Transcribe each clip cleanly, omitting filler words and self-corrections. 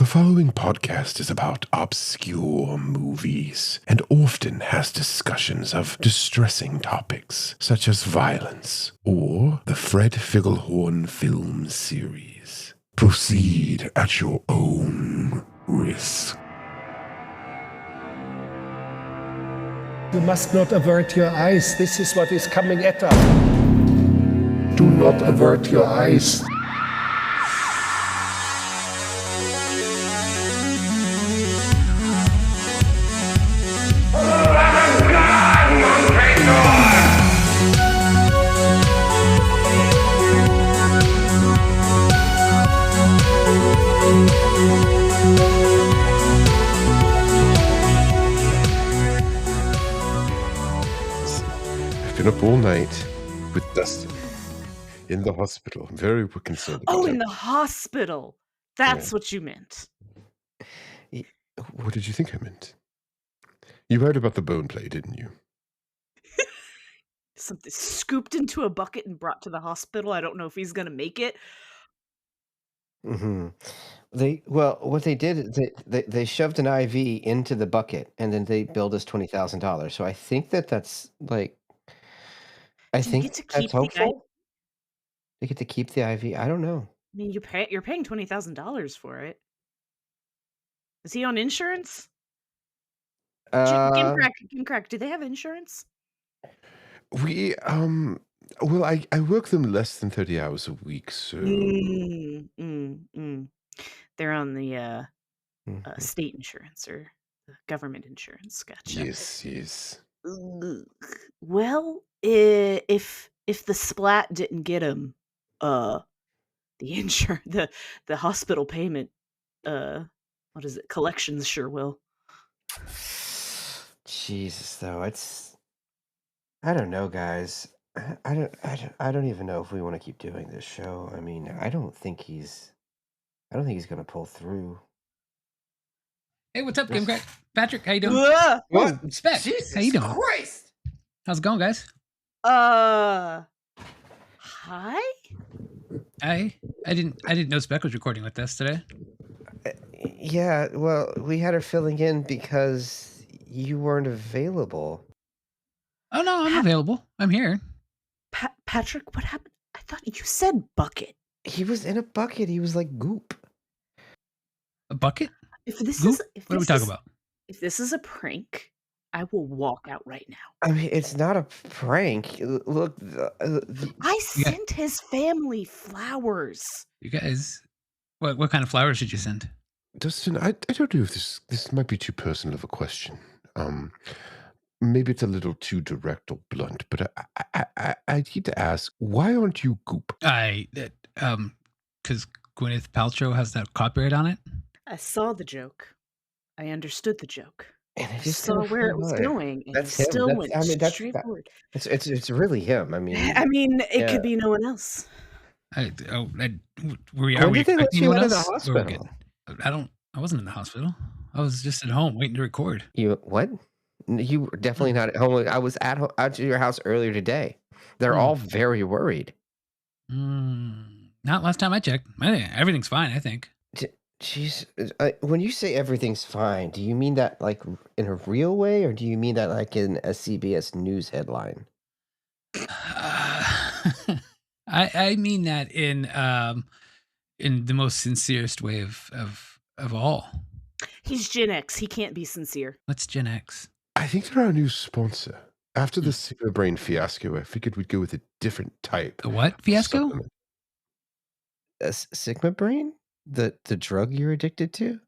The following podcast is about obscure movies and often has discussions of distressing topics such as violence or the Fred Figglehorn film series. Proceed at your own risk. You must not avert your eyes. This is what is coming at us. Do not avert your eyes. Been up all night with Dustin in the hospital. I'm very concerned about in the hospital. That's what you meant. What did you think I meant? You heard about the bone play, didn't you? Something scooped into a bucket and brought to the hospital. I don't know if he's gonna make it. Mm-hmm. What they did is they shoved an IV into the bucket and then they billed us $20,000. So I think that's like, I Do you think get to that's keep the IV? hopeful. They get to keep the IV. I don't know. I mean, you're paying $20,000 for it. Is he on insurance? Gimcrack, do they have insurance? We well, I work them less than 30 hours a week, so They're on the Mhm. state insurance or the government insurance. Gotcha. yes. Ugh. Well, if the splat didn't get him, the the hospital payment, what is it? Collections sure will. Jesus, though, I don't know, guys. I don't even know if we want to keep doing this show. I mean, I don't think he's gonna pull through. Hey, what's up, Gimcrack? Patrick, how you doing? Ugh! What? Spec, Jesus how you doing? Christ! How's it going, guys? Hi. I didn't know Spec was recording with us today. Yeah, well, we had her filling in because you weren't available. Oh no, I'm available. I'm here. Patrick, what happened? I thought you said bucket. He was in a bucket. He was like goop. A bucket? If this Goop? is What are we talking about? If this is a prank, I will walk out right now. I mean, it's not a prank. Look, I sent his family flowers. You guys, what kind of flowers did you send? Dustin, I don't know if this might be too personal of a question. Maybe it's a little too direct or blunt, but I need to ask, why aren't you Goop? Because Gwyneth Paltrow has that copyright on it. I saw the joke. I understood the joke. and I saw where it was going, and That's he him. still That's- went I mean, that's- straight that- forward. It's really him. I mean, It yeah. could be no one else. Were When we did they let expecting you anyone out of the else? Or we're good? hospital? I wasn't in the hospital. I was just at home waiting to record. You what? You were definitely not at home. I was out to your house earlier today. They're all very worried. Not last time I checked. Everything's fine, I think. Jeez, when you say everything's fine, do you mean that like in a real way, or do you mean that like in a CBS News headline? I mean that in the most sincerest way of all. He's Gen X. He can't be sincere. What's Gen X? I think they're our new sponsor. After the Sigma Brain fiasco, I figured we'd go with a different type. The what fiasco? supplement. Sigma Brain, the drug you're addicted to.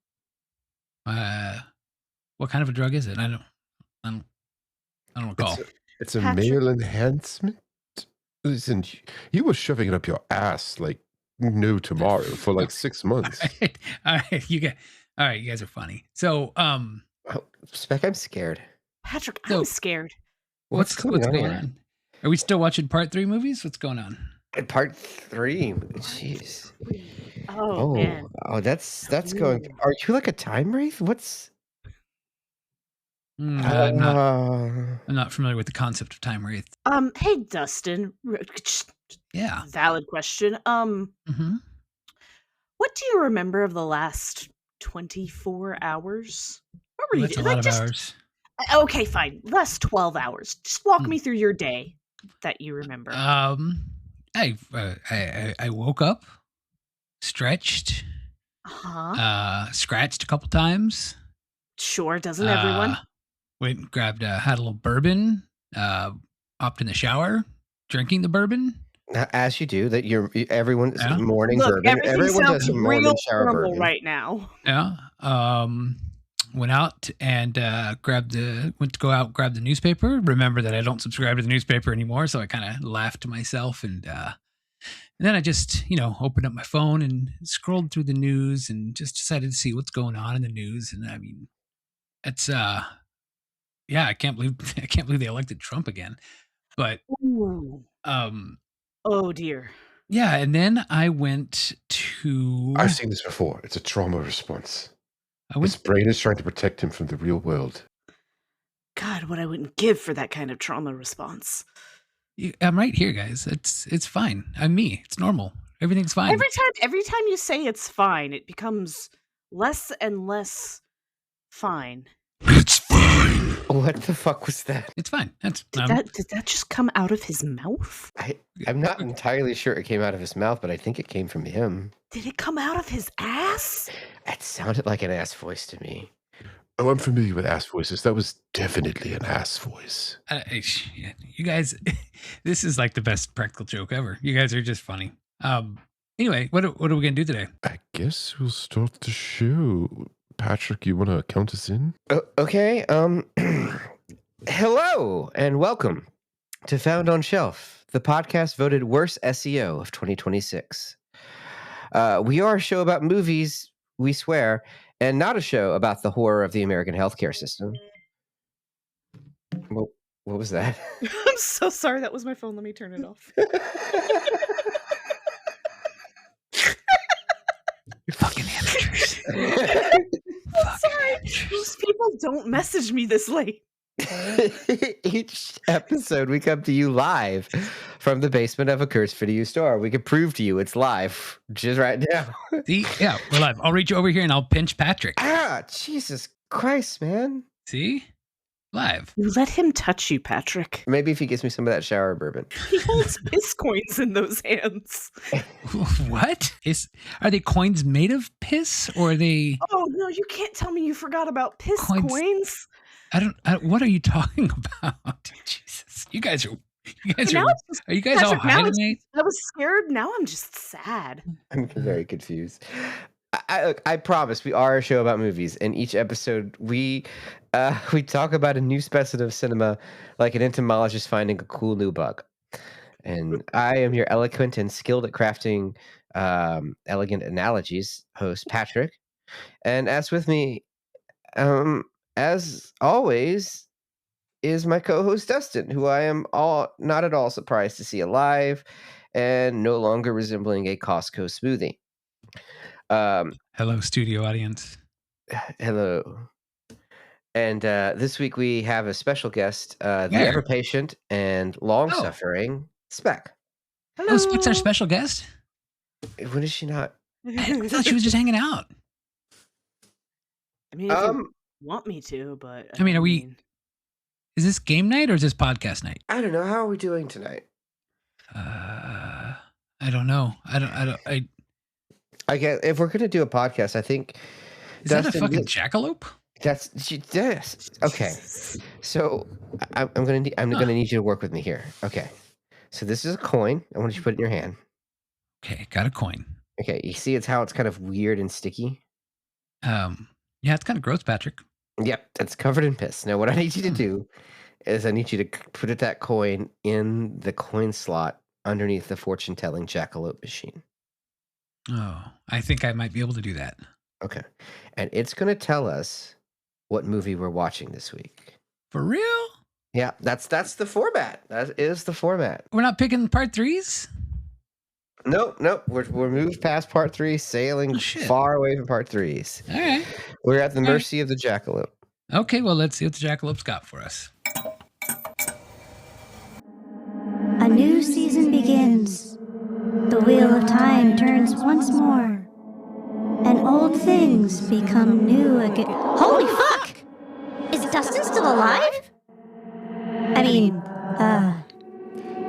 What kind of a drug is it? I don't recall. It's a Patrick. male enhancement. Listen, you were shoving it up your ass like no tomorrow for like 6 months. All right, you guys are funny. So, Spec, I'm scared. Patrick, So- I'm scared. what's going on? Are we still watching part 3 movies? What's going on? Part 3. Jeez. Oh, man. That's going. Are you like a time wraith? What's? I'm not familiar with the concept of time wraith. Hey, Dustin. Yeah. Valid question. Mm-hmm. What do you remember of the last 24 hours. What were you That's a doing? lot of Just hours. okay, fine. Less 12 hours. Just walk me through your day that you remember. I woke up, stretched, scratched a couple times. Sure, doesn't everyone? Went and grabbed, had a little bourbon, hopped in the shower, drinking the bourbon. As you do, that everyone's Yeah. morning Look, bourbon. everything Everyone sounds does a real morning shower normal bourbon. right now. Yeah. Went out and grabbed the newspaper. Remember that I don't subscribe to the newspaper anymore, so I kind of laughed to myself, and then I just opened up my phone and scrolled through the news and just decided to see what's going on in the news. And I mean, it's yeah, I can't believe they elected Trump again. But Ooh. Oh dear. yeah, and then I went to. I've seen this before. It's a trauma response. I went. His brain is trying to protect him from the real world. God, what I wouldn't give for that kind of trauma response. I'm right here, guys. It's fine. I'm me. It's normal. Everything's fine. Every time you say it's fine, it becomes less and less fine. It's fine. What the fuck was that? It's fine. Did that just come out of his mouth? I'm not entirely sure it came out of his mouth, but I think it came from him. Did it come out of his ass? It sounded like an ass voice to me. Oh, I'm familiar with ass voices. That was definitely an ass voice. You guys, this is like the best practical joke ever. You guys are just funny. Anyway, what are we gonna do today? I guess we'll start the show. Patrick, you want to count us in? Okay. Hello and welcome to Found on Shelf, the podcast voted worst SEO of 2026. We are a show about movies, we swear, and not a show about the horror of the American healthcare system. What was that? I'm so sorry. That was my phone. Let me turn it off. Fucking amateurs. I'm sorry. Those people don't message me this late. Each episode, we come to you live from the basement of a Cursed Video store. We can prove to you it's live just right now. See? Yeah, we're live. I'll reach over here and I'll pinch Patrick. Ah, Jesus Christ, man. See? Live. You let him touch you, Patrick. Maybe if he gives me some of that shower bourbon. He holds piss coins in those hands. What? Are they coins made of piss, or are they? Oh no, you can't tell me you forgot about piss coins. What are you talking about? Jesus, you guys are you guys Patrick, all high tonight? I was scared. Now I'm just sad. I'm very confused. I promise we are a show about movies, and each episode we talk about a new specimen of cinema, like an entomologist finding a cool new bug. And I am your eloquent and skilled at crafting elegant analogies host, Patrick. And as with me, as always, is my co-host Dustin, who I am not at all surprised to see alive and no longer resembling a Costco smoothie. Hello, studio audience. Hello. And this week we have a special guest, the ever-patient and long-suffering Spec. Hello. Oh, Spec's our special guest? When is she not? I thought she was just hanging out. I mean, if you want me to, but I mean, is this game night or is this podcast night? I don't know. How are we doing tonight? I don't know. I guess if we're gonna do a podcast, I think is that a fucking jackalope? Yes. Okay. So I'm gonna need you to work with me here. Okay. So this is a coin. I want you to put it in your hand. Okay, got a coin. Okay. You see, it's kind of weird and sticky. Yeah, it's kind of gross, Patrick. Yep, it's covered in piss. Now, what I need you to do is I need you to put that coin in the coin slot underneath the fortune-telling jackalope machine. Oh, I think I might be able to do that. Okay. And it's going to tell us what movie we're watching this week. For real? Yeah, that's the format. That is the format. We're not picking part 3s? Nope. We're moved past part 3, sailing far away from part 3s. All right. We're at the mercy of the jackalope. Okay, well, let's see what the jackalopes got for us. A new season begins. The wheel of time turns once more. An old old things become new again. Holy fuck! Is Dustin still alive? I mean,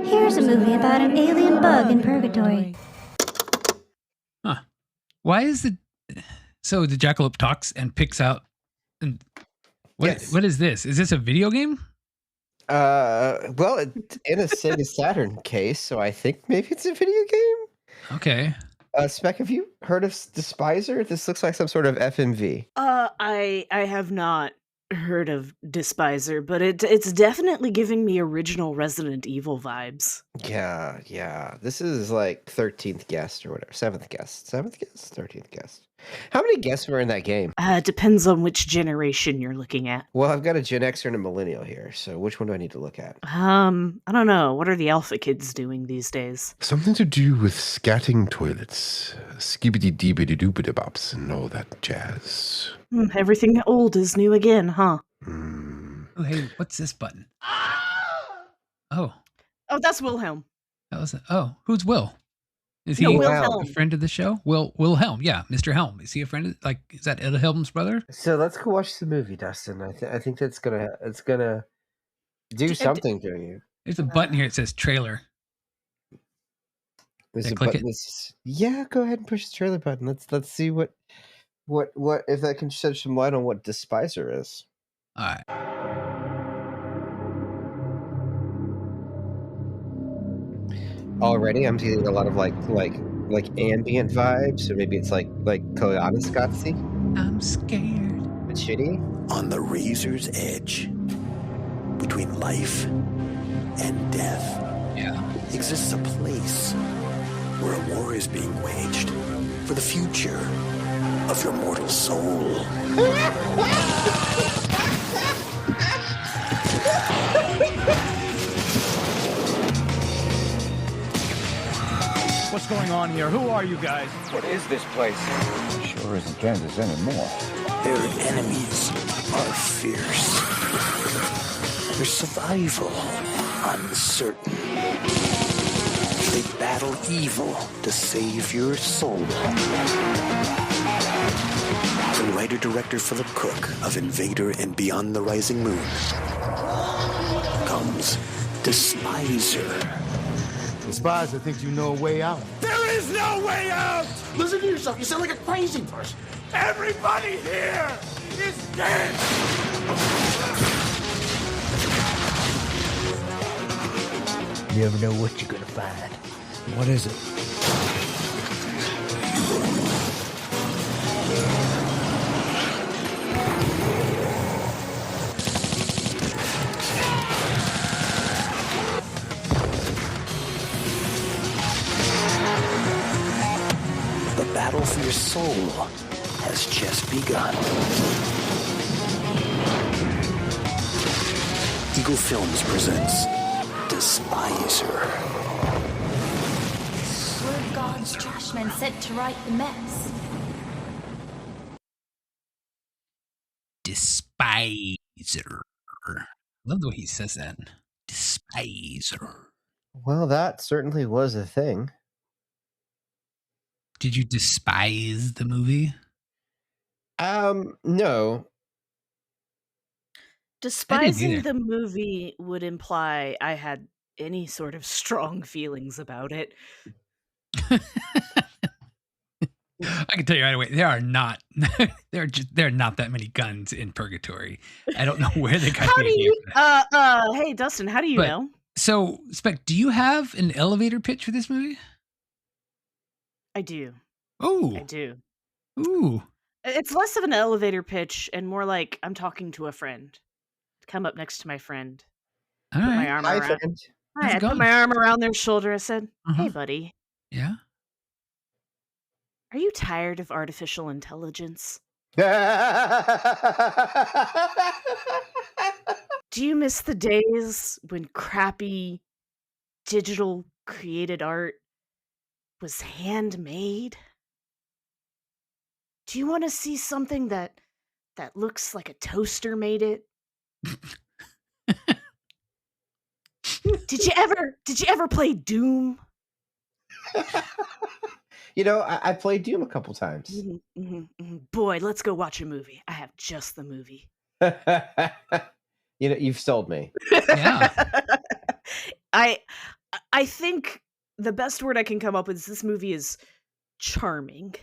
here's a movie about an alien bug in purgatory. Huh. Why is the... So the jackalope talks and picks out... And what is this? Is this a video game? Well, it's in a Sega Saturn case, so I think maybe it's a video game. Okay. Spec, have you heard of Despiser? This looks like some sort of FMV. I have not heard of Despiser, but it's definitely giving me original Resident Evil vibes. Yeah. This is like 13th guest or whatever. 7th guest, 13th guest. How many guests were in that game? Depends on which generation you're looking at. Well, I've got a Gen Xer and a millennial here, so which one do I need to look at? I don't know. What are the alpha kids doing these days? Something to do with scatting toilets, skibbity-deebity-doobity-bops, and all that jazz. Everything old is new again, huh? Oh, hey, what's this button? Oh, that's Wilhelm. that was... Oh, who's Will? Is he No, a Wilhelm. friend of the show? Wilhelm, yeah, Mr. Helm. Is he a friend? Is that Helm's brother? So let's go watch the movie, Dustin. I think it's gonna do something to you. There's a button here that says trailer. There's Yeah, a click button. Yeah, go ahead and push the trailer button. Let's see what if that can shed some light on what Despiser is. All right. Already, I'm feeling a lot of like ambient vibes, so maybe it's like Koyaanisqatsi, I'm scared. but shitty. On the razor's edge, between life and death, Yeah. exists a place where a war is being waged for the future of your mortal soul. What's going on here? Who are you guys? What is this place? Sure isn't Kansas anymore. Their enemies are fierce. Their survival uncertain. They battle evil to save your soul. From writer-director Philip Cook of Invader and Beyond the Rising Moon comes Despiser. Despiser thinks you know a way out. There is no way out! Listen to yourself. You sound like a crazy person. Everybody here is dead! You never know what you're gonna find. What is it? The battle for your soul has just begun. Eagle Films presents Despiser. We're God's trashmen sent to right the mess. Despiser. Love the way he says that. Despiser. Well, that certainly was a thing. Did you despise the movie? No. Despising either. the movie would imply I had any sort of strong feelings about it. I can tell you right away, there are not there are not that many guns in Purgatory. I don't know where they got How the do idea you for that. hey Dustin, how do you But- know? So, Spec, do you have an elevator pitch for this movie? I do. Oh, I do. ooh. It's less of an elevator pitch and more like I'm talking to a friend. Come up next to my friend. All Put my right. arm Hi, around. friend. Hi, I it put going? my arm around their shoulder. I said, Uh-huh. "Hey, buddy, Yeah. are you tired of artificial intelligence? Do you miss the days when crappy digital created art was handmade? Do you want to see something that looks like a toaster made it? Did you ever play Doom? You know, I played Doom a couple times. Boy, let's go watch a movie. I have just the movie. You know, you've sold me. Yeah. I think the best word I can come up with is this movie is charming.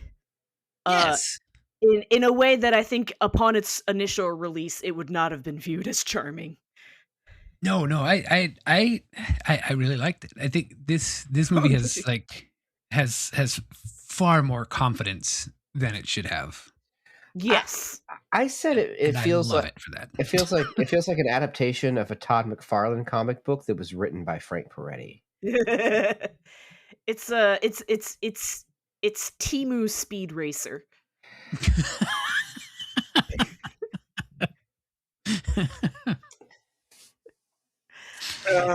Yes. In a way that I think upon its initial release, it would not have been viewed as charming. No, I really liked it. I think this movie has far more confidence than it should have. Yes. I said it. It And feels I love like it for that. it feels like an adaptation of a Todd McFarlane comic book that was written by Frank Peretti. It's Temu Speedracer.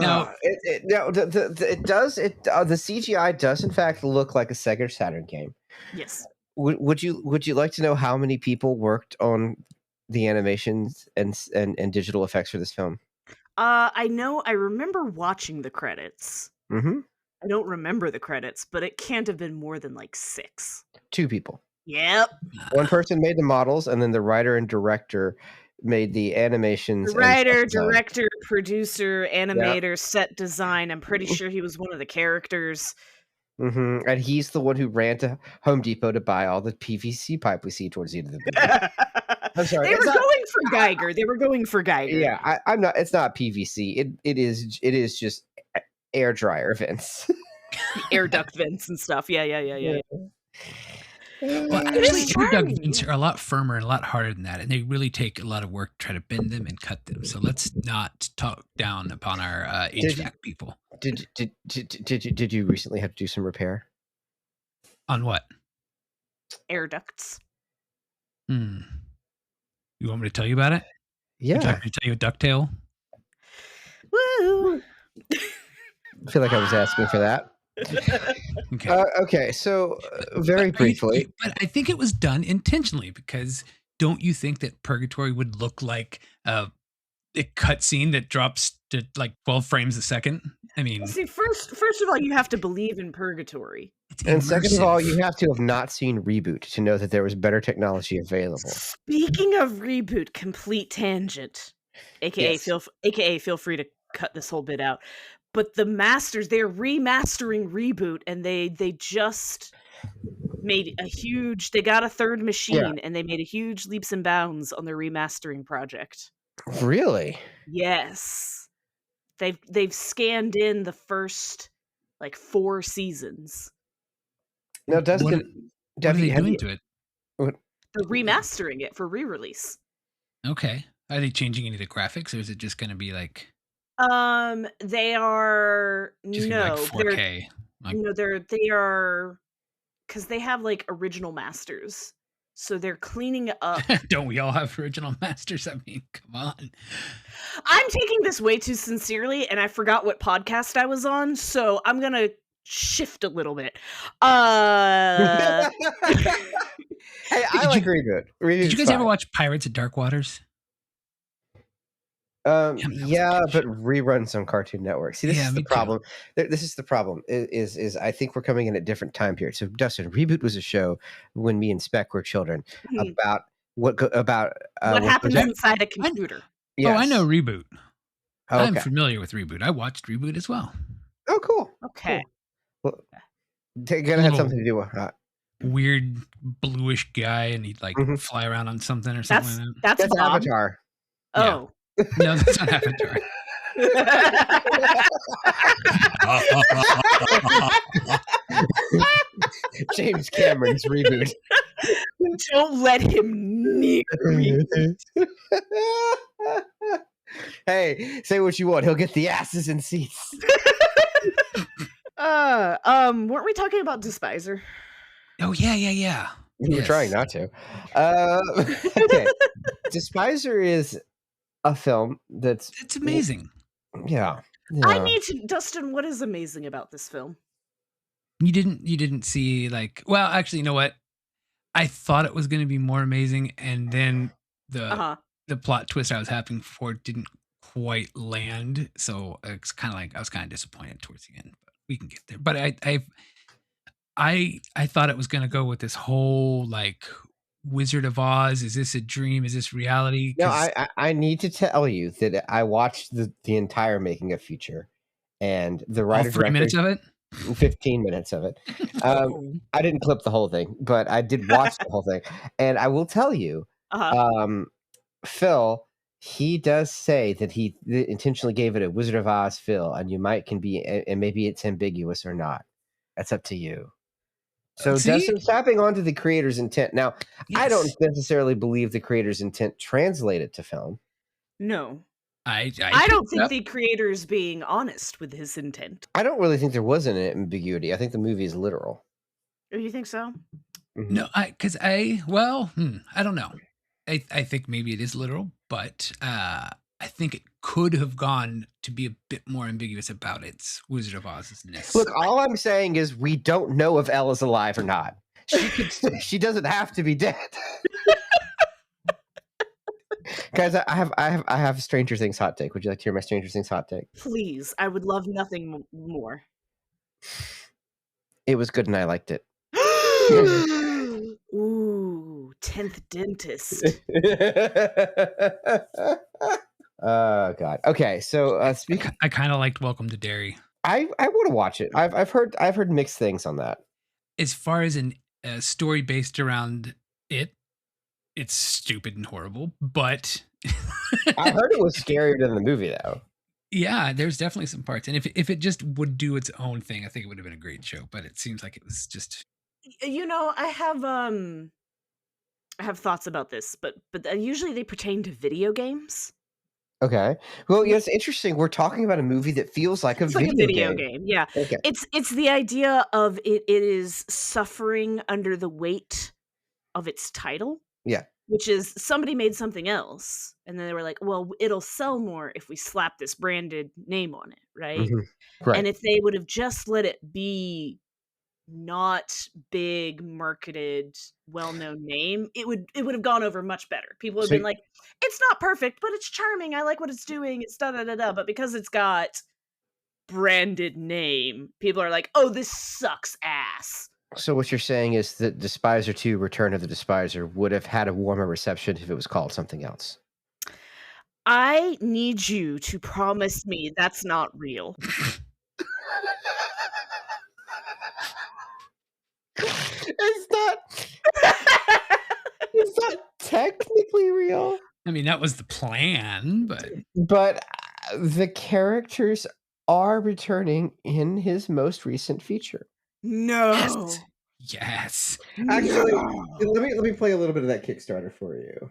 Now, the CGI does in fact look like a Sega Saturn game. Yes. Would you like to know how many people worked on the animations and digital effects for this film? I know. I remember watching the credits. Mm-hmm. I don't remember the credits, but it can't have been more than like 6. 2 people. Yep. One person made the models, and then the writer and director made the animations. The writer, director, producer, animator, set design. I'm pretty sure he was one of the characters. Mm-hmm. And he's the one who ran to Home Depot to buy all the PVC pipe we see towards the end of the movie. I'm sorry. They were going for Geiger. They were going for Geiger. Yeah, I'm not. It's not PVC. It is just air dryer vents, air duct vents and stuff. Yeah. Well, actually, air duct vents are a lot firmer and a lot harder than that, and they really take a lot of work to try to bend them and cut them. So let's not talk down upon our HVAC people. Did you recently have to do some repair? On what? Air ducts. You want me to tell you about it? Yeah. Would you like me to tell you a ducktail? Woo! I feel like I was asking for that. Okay. Okay, so very briefly. But I think it was done intentionally, because don't you think that Purgatory would look like a cutscene that drops to like 12 frames a second? I mean, see, first of all, you have to believe in Purgatory. And second of all, you have to have not seen Reboot to know that there was better technology available. Speaking of Reboot, complete tangent. AKA yes. Feel free to cut this whole bit out. But the masters, they're remastering Reboot, and they just made they got a third machine, and they made a huge leaps and bounds on their remastering project. Really? Yes. They've scanned in the first like 4 seasons. Now, Dustin, what are they doing to it? They're remastering it for re-release. Okay. Are they changing any of the graphics, or is it just going to be like? They are just no, like 4K. They are because they have like original masters, so they're cleaning up. Don't we all have original masters? I mean, come on. I'm taking this way too sincerely, and I forgot what podcast I was on, so I'm gonna shift a little bit. Hey, I like Reboot. Did you guys ever watch Pirates of Dark Waters? Yeah, but reruns on Cartoon Network. See, this is the problem. Too. This is the problem. Is I think we're coming in at different time periods. So, Dustin, Reboot was a show when me and Spec were children about what happens inside a computer. Yes. Oh, I know Reboot. Oh, okay. I'm familiar with Reboot. I watched Reboot as well. Oh, cool. Okay. Cool. Well, gonna have something to do with that. Weird bluish guy, and he'd like fly around on something or something like that. That's Avatar. Oh. Yeah. No, that's not Avatar. James Cameron's Reboot. Don't let him near Reboot. Hey, say what you want. He'll get the asses in seats. Weren't we talking about Despiser? Oh yeah. We were trying not to. Okay. Despiser is a film it's amazing. Yeah. I need to, Dustin, what is amazing about this film? You didn't see like, well, actually, you know what? I thought it was going to be more amazing, and then the plot twist I was hoping for didn't quite land. So it's kind of like I was kind of disappointed towards the end, but we can get there. But I thought it was going to go with this whole like Wizard of Oz. Is this a dream? Is this reality? No, I need to tell you that I watched the entire making of Future, and the all writer 3 minutes of it. 15 minutes of it. Oh. I didn't clip the whole thing, but I did watch the whole thing, and I will tell you, Phil, he does say that he intentionally gave it a Wizard of Oz feel, and and maybe it's ambiguous or not. That's up to you. So Dustin's tapping onto the creator's intent. Now, Yes. I don't necessarily believe the creator's intent translated to film. No. I don't think the creator's being honest with his intent. I don't really think there was an ambiguity. I think the movie is literal. Oh, you think so? Mhm. No, I don't know. I think maybe it is literal, but I think it could have gone to be a bit more ambiguous about its Wizard of Oz-ness. Look, all I'm saying is we don't know if Elle is alive or not. She doesn't have to be dead. Guys, I have Stranger Things hot take. Would you like to hear my Stranger Things hot take? Please, I would love nothing more. It was good and I liked it. Ooh, 10th dentist. Oh God. Okay, so I kind of liked Welcome to Derry. I want to watch it. I've heard mixed things on that. As far as a story based around it's stupid and horrible, but I heard it was scarier than the movie though. Yeah, there's definitely some parts, and if it just would do its own thing, I think it would have been a great show. But it seems like it was just. I have thoughts about this, but usually they pertain to video games. Okay. Well, yeah, it's interesting. We're talking about a movie that feels like a video game. Yeah. Okay. It's the idea of it is suffering under the weight of its title. Yeah. Which is somebody made something else, and then they were like, well, it'll sell more if we slap this branded name on it, right? Mm-hmm. Right. And if they would have just let it be not big marketed well-known name, it would have gone over much better. People would have been like, it's not perfect, but it's charming, I like what it's doing, it's da-da-da-da. But because it's got branded name, people are like, oh, this sucks ass. So what you're saying is that Despiser 2 Return of the Despiser would have had a warmer reception if it was called something else. I need you to promise me that's not real. It's not technically real. I mean, that was the plan, but the characters are returning in his most recent feature. No. Yes. Actually, let me play a little bit of that Kickstarter for you.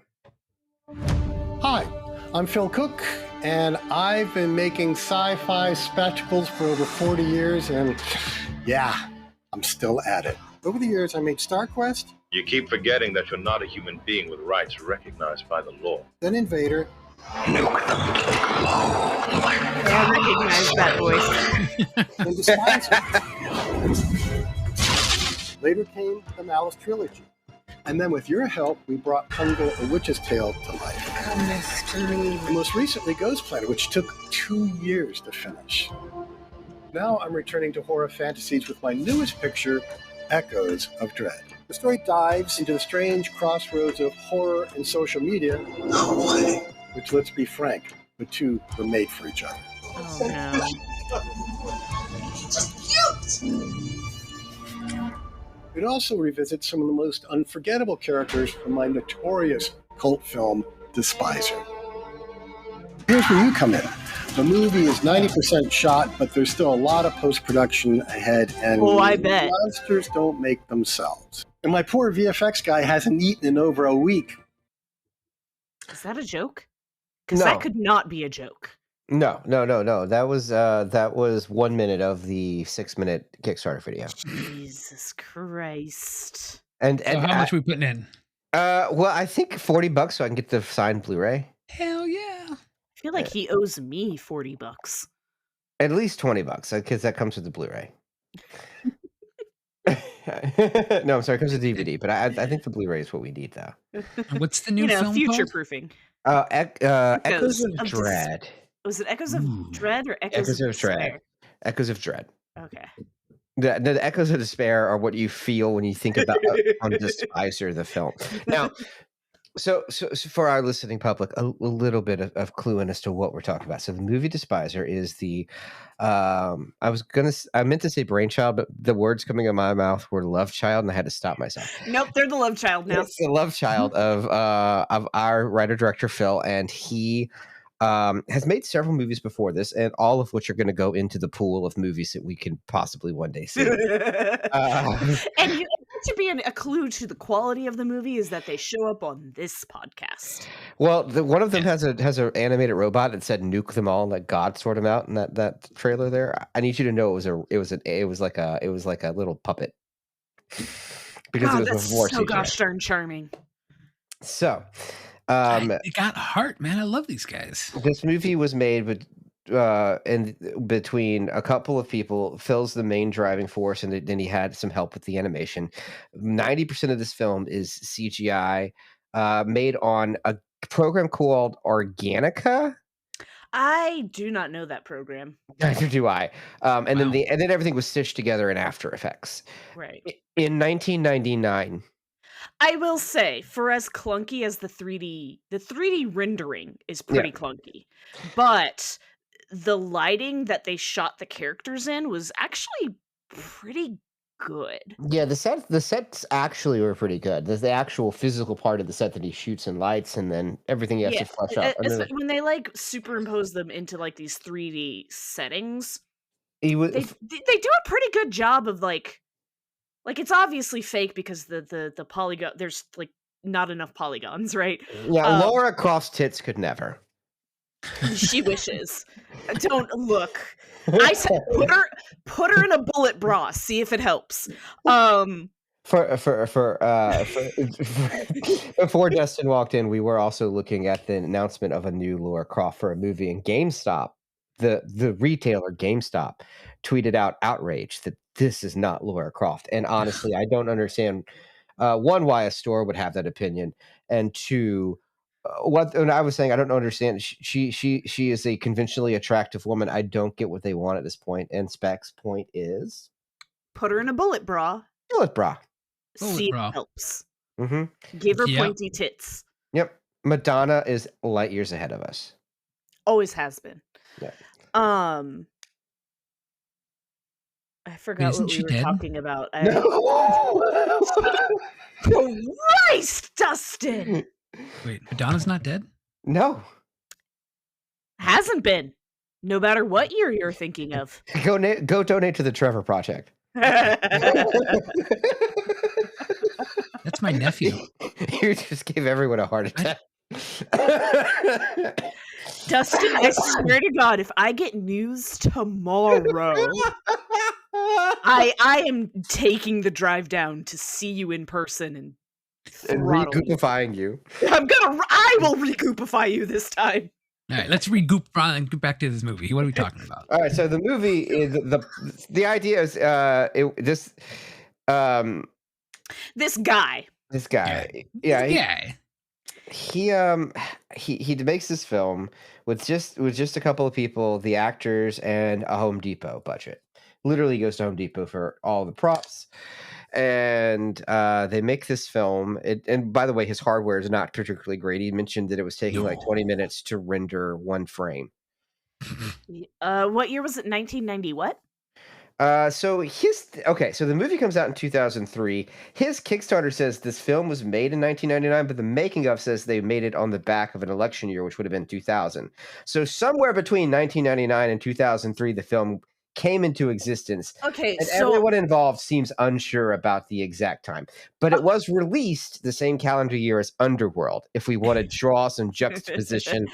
Hi, I'm Phil Cook, and I've been making sci-fi spectacles for over 40 years, and yeah, I'm still at it. Over the years, I made StarQuest. You keep forgetting that you're not a human being with rights recognized by the law. Then Invader. Nuke them to the glow. I recognize that voice. Later came the Malice trilogy. And then with your help, we brought Pungo A Witch's Tale to life. A mystery. And most recently, Ghost Planet, which took 2 years to finish. Now I'm returning to horror fantasies with my newest picture, Echoes of Dread. The story dives into the strange crossroads of horror and social media. No way. Which, let's be frank, the two were made for each other. Oh, no. It also revisits some of the most unforgettable characters from my notorious cult film, Despiser. Here's where you come in. The movie is 90% shot, but there's still a lot of post-production ahead, and I bet monsters don't make themselves. And my poor VFX guy hasn't eaten in over a week. Is that a joke? Because that could not be a joke. No. That was 1 minute of the 6-minute Kickstarter video. Jesus Christ! And so how much are we putting in? Well, I think $40 so I can get the signed Blu-ray. Hell yeah! I feel like he owes me $40. At least $20 because that comes with the Blu-ray. No, I'm sorry, it comes with DVD, but I think the Blu-ray is what we need though. What's the new film future-proofing? Echoes of Dread. Was it Echoes of Dread or Echoes of Dread? Echoes of Dread. Okay. The echoes of despair are what you feel when you think about on Despiser, the film. Now, so for our listening public, a little bit of clue in as to what we're talking about. So the movie Despiser is the I meant to say brainchild, but the words coming out of my mouth were love child, and I had to stop myself. Nope, they're the love child now. It's the love child of our writer director Phil, and he has made several movies before this, and all of which are going to go into the pool of movies that we can possibly one day see. And to be a clue to the quality of the movie is that they show up on this podcast. Well, one of them has an animated robot that said "nuke them all" and let God sort them out in that trailer there. I need you to know it was like a little puppet because it was that's before so CGI. gosh darn charming. So, it got heart, man. I love these guys. This movie was made between a couple of people. Phil's the main driving force, and then he had some help with the animation. 90% of this film is CGI, made on a program called Organica. I do not know that program. Neither do I. And then everything was stitched together in After Effects. Right. In 1999. I will say, for as clunky as the 3D rendering is pretty clunky, but the lighting that they shot the characters in was actually pretty good. Yeah, the sets actually were pretty good. There's the actual physical part of the set that he shoots and lights, and then everything he has to flesh out. When they like superimpose them into like these 3D settings, they do a pretty good job of like it's obviously fake because the polygon, there's like not enough polygons, right? Yeah, Laura Croft's tits could never. She wishes. Don't look. I said put her in a bullet bra. See if it helps. Before Dustin walked in, we were also looking at the announcement of a new Laura Croft for a movie, and GameStop, the retailer GameStop, tweeted out outrage that this is not Laura Croft. And honestly, I don't understand one, why a store would have that opinion, and two, when I was saying I don't understand. She is a conventionally attractive woman. I don't get what they want at this point. And Spec's point is put her in a bullet bra. Bullet bra. See if it helps. Mm-hmm. Give her pointy tits. Yep. Madonna is light years ahead of us. Always has been. Yeah. I forgot what we were talking about. Christ, Dustin! Wait, Madonna's not dead? No. Hasn't been. No matter what year you're thinking of. Go donate to the Trevor Project. That's my nephew. You just gave everyone a heart attack. Dustin, I swear to God, if I get news tomorrow, I am taking the drive down to see you in person and regoopifying you. I will regoopify you this time. All right, let's regoop and get back to this movie. What are we talking about? All right, so the movie is the idea is this guy. Yeah. He makes this film with just a couple of people, the actors, and a Home Depot budget. Literally goes to Home Depot for all the props, and they make this film. And by the way, his hardware is not particularly great. He mentioned that it was taking like 20 minutes to render one frame. What year was it? 1990 what? So the movie comes out in 2003. His Kickstarter says this film was made in 1999, but the making of says they made it on the back of an election year, which would have been 2000. So somewhere between 1999 and 2003, the film came into existence. Okay, and everyone involved seems unsure about the exact time, but it was released the same calendar year as Underworld, if we want to draw some juxtaposition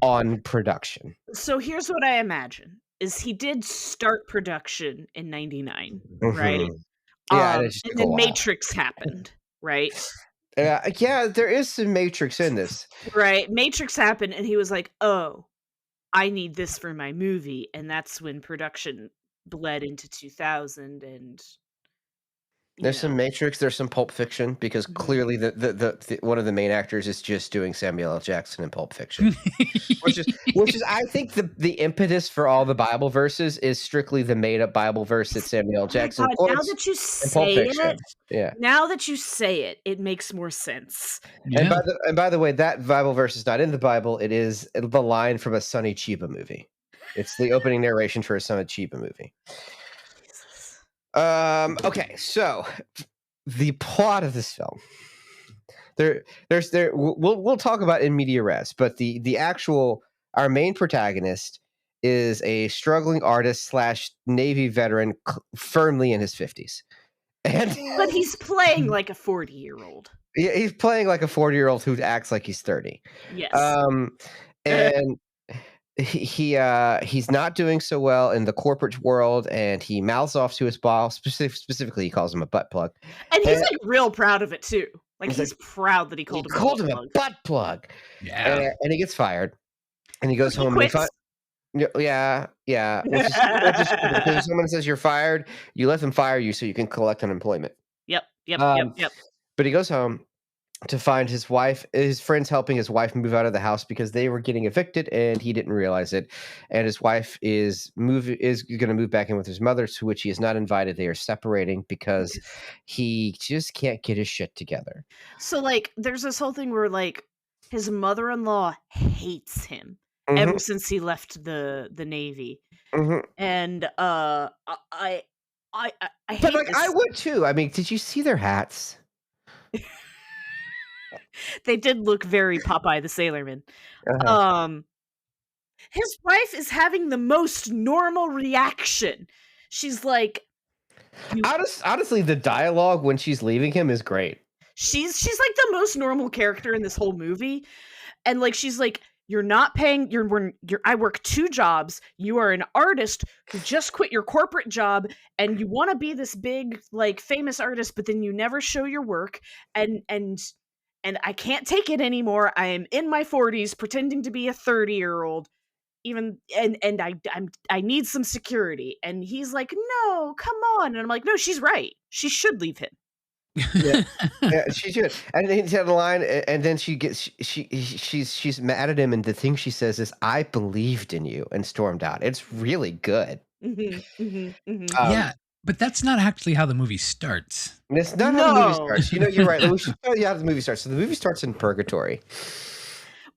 on production. So here's what I imagine. Is he did start production in 99, right? Yeah, and then Matrix happened, right? Yeah, there is some Matrix in this. Right, Matrix happened, and he was like, oh, I need this for my movie, and that's when production bled into 2000, and There's some Matrix. There's some Pulp Fiction because clearly the one of the main actors is just doing Samuel L. Jackson in Pulp Fiction, which is I think the impetus for all the Bible verses is strictly the made up Bible verse that Samuel L. Jackson God, quotes now that you in Pulp say Fiction. it, Yeah. Now that you say it, it makes more sense. Yeah. And by the way, that Bible verse is not in the Bible. It is the line from a Sonny Chiba movie. It's the opening narration for a Sonny Chiba movie. Jesus. Okay, so the plot of this film. We'll talk about in media res, but the actual our main protagonist is a struggling artist / Navy veteran, firmly in his 50s, but he's playing like a 40-year-old. Yeah, he's playing like a 40-year-old who acts like he's 30. Yes. And he's not doing so well in the corporate world, and he mouths off to his boss. Specifically, he calls him a butt plug, and he's like real proud of it too. Like he's proud that he called him a butt plug. Yeah, and he gets fired, and he goes home. Quits. Yeah. Which is because someone says you're fired, you let them fire you so you can collect unemployment. Yep. But he goes home to find his friends helping his wife move out of the house because they were getting evicted and he didn't realize it. And his wife is going to move back in with his mother, to which he is not invited. They are separating because he just can't get his shit together. So like, there's this whole thing where like his mother-in-law hates him ever since he left the Navy, and I hate but like this. I would too. I mean, did you see their hats? They did look very Popeye the Sailorman. His wife is having the most normal reaction. She's like, honestly, the dialogue when she's leaving him is great. She's like the most normal character in this whole movie, and like she's like, you're not paying. I work 2 jobs. You are an artist who just quit your corporate job, and you want to be this big, like, famous artist, but then you never show your work, and I can't take it anymore. I am in my 40s, pretending to be a 30-year-old, even, and I need some security. And he's like, no, come on. And I'm like, no, she's right. She should leave him. Yeah, she should. And then he had a line, and then she's mad at him, and the thing she says is, "I believed in you," and stormed out. It's really good. Yeah, but that's not actually how the movie starts. It's not how the movie starts. You know, you're right. We should tell you how the movie starts. So the movie starts in purgatory,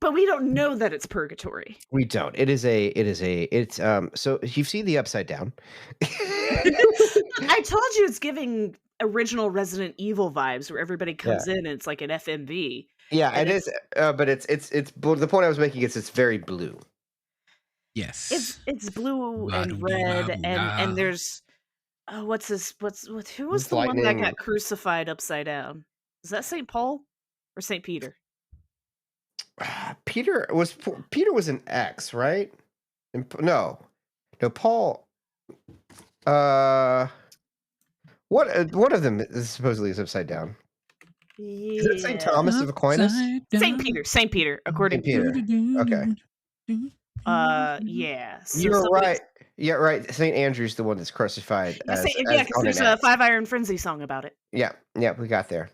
but we don't know that it's purgatory. We don't. It's so you've seen the Upside Down. I told you it's giving original Resident Evil vibes, where everybody comes in and it's like an FMV. Yeah, it is. But it's the point I was making is it's very blue. Yes, it's blue and red, and there's who was the one that got crucified upside down? Is that St. Paul or St. Peter? Peter was an X, right? No, Paul. One of them is supposedly upside down. Yeah. Is it St. Thomas of Aquinas? St. Peter, according to Okay. Yeah. So you're right. Yeah, right. St. Andrew's the one that's crucified. Yeah, because there's a 5 Iron Frenzy song about it. Yeah, we got there.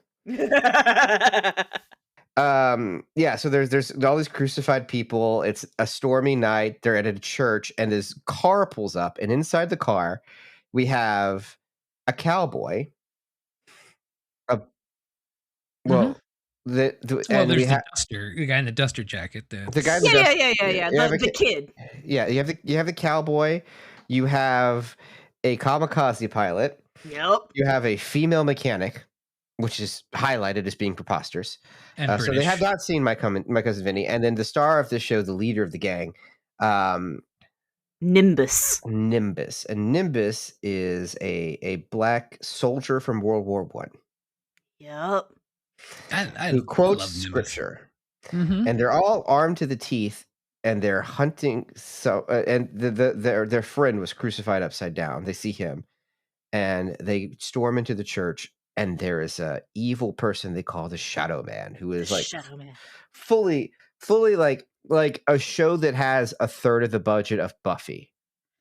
Yeah, so there's all these crucified people. It's a stormy night. They're at a church, and this car pulls up, and inside the car, we have a cowboy. There's the duster, the guy in the duster jacket. The guy in the The kid. Yeah, you have the cowboy. You have a kamikaze pilot. Yep. You have a female mechanic, which is highlighted as being preposterous. So they have not seen my cousin Vinny. And then the star of the show, the leader of the gang, Nimbus. And Nimbus is a black soldier from World War I. Yep. Who quotes scripture. And they're all armed to the teeth, and they're hunting. So and their friend was crucified upside down. They see him, and they storm into the church. And there is a evil person they call the Shadow Man, who is like fully like a show that has a third of the budget of Buffy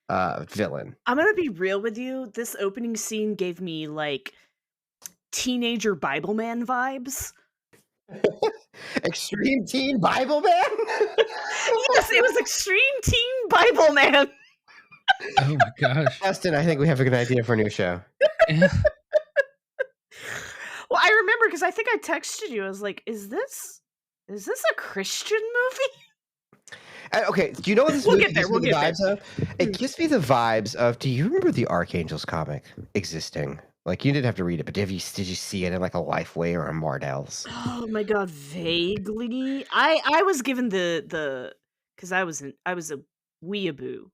villain. I'm gonna be real with you. This opening scene gave me like teenager Bible Man vibes. Extreme Teen Bible Man? Yes, it was Extreme Teen Bible Man. Oh my gosh. Dustin, I think we have a good idea for a new show. Yeah. Well, I remember because I think I texted you. I was like, "Is this a Christian movie?" Okay, do you know what this We'll movie get there, gives we'll me the get vibes of? It gives me the vibes of, do you remember the Archangels comic existing? Like, you didn't have to read it, but did you see it in like a Lifeway or a Mardell's? Oh my god, vaguely. I was given the because I was a weeaboo,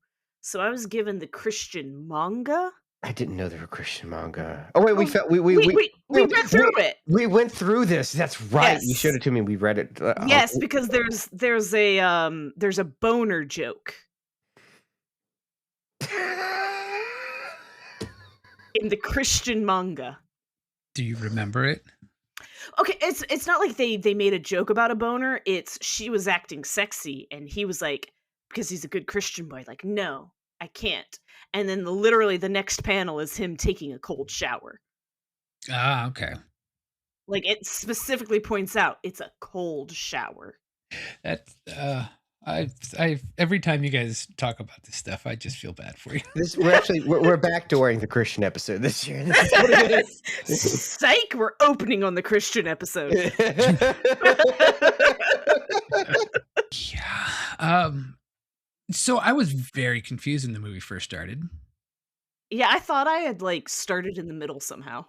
so I was given the Christian manga. I didn't know there were Christian manga. Oh wait, we went through it. We went through this. That's right. You Yes. showed it to me. We read it. Yes, because there's a boner joke in the Christian manga. Do you remember it? Okay, it's not like they made a joke about a boner. It's she was acting sexy and he was like, because he's a good Christian boy, like, no, I can't. And then literally the next panel is him taking a cold shower. Ah, okay. Like, it specifically points out it's a cold shower. That's I every time you guys talk about this stuff, I just feel bad for you. We're backdooring the Christian episode this year. This is what it is. Psych, we're opening on the Christian episode. Yeah. So I was very confused when the movie first started. Yeah, I thought I had like started in the middle somehow.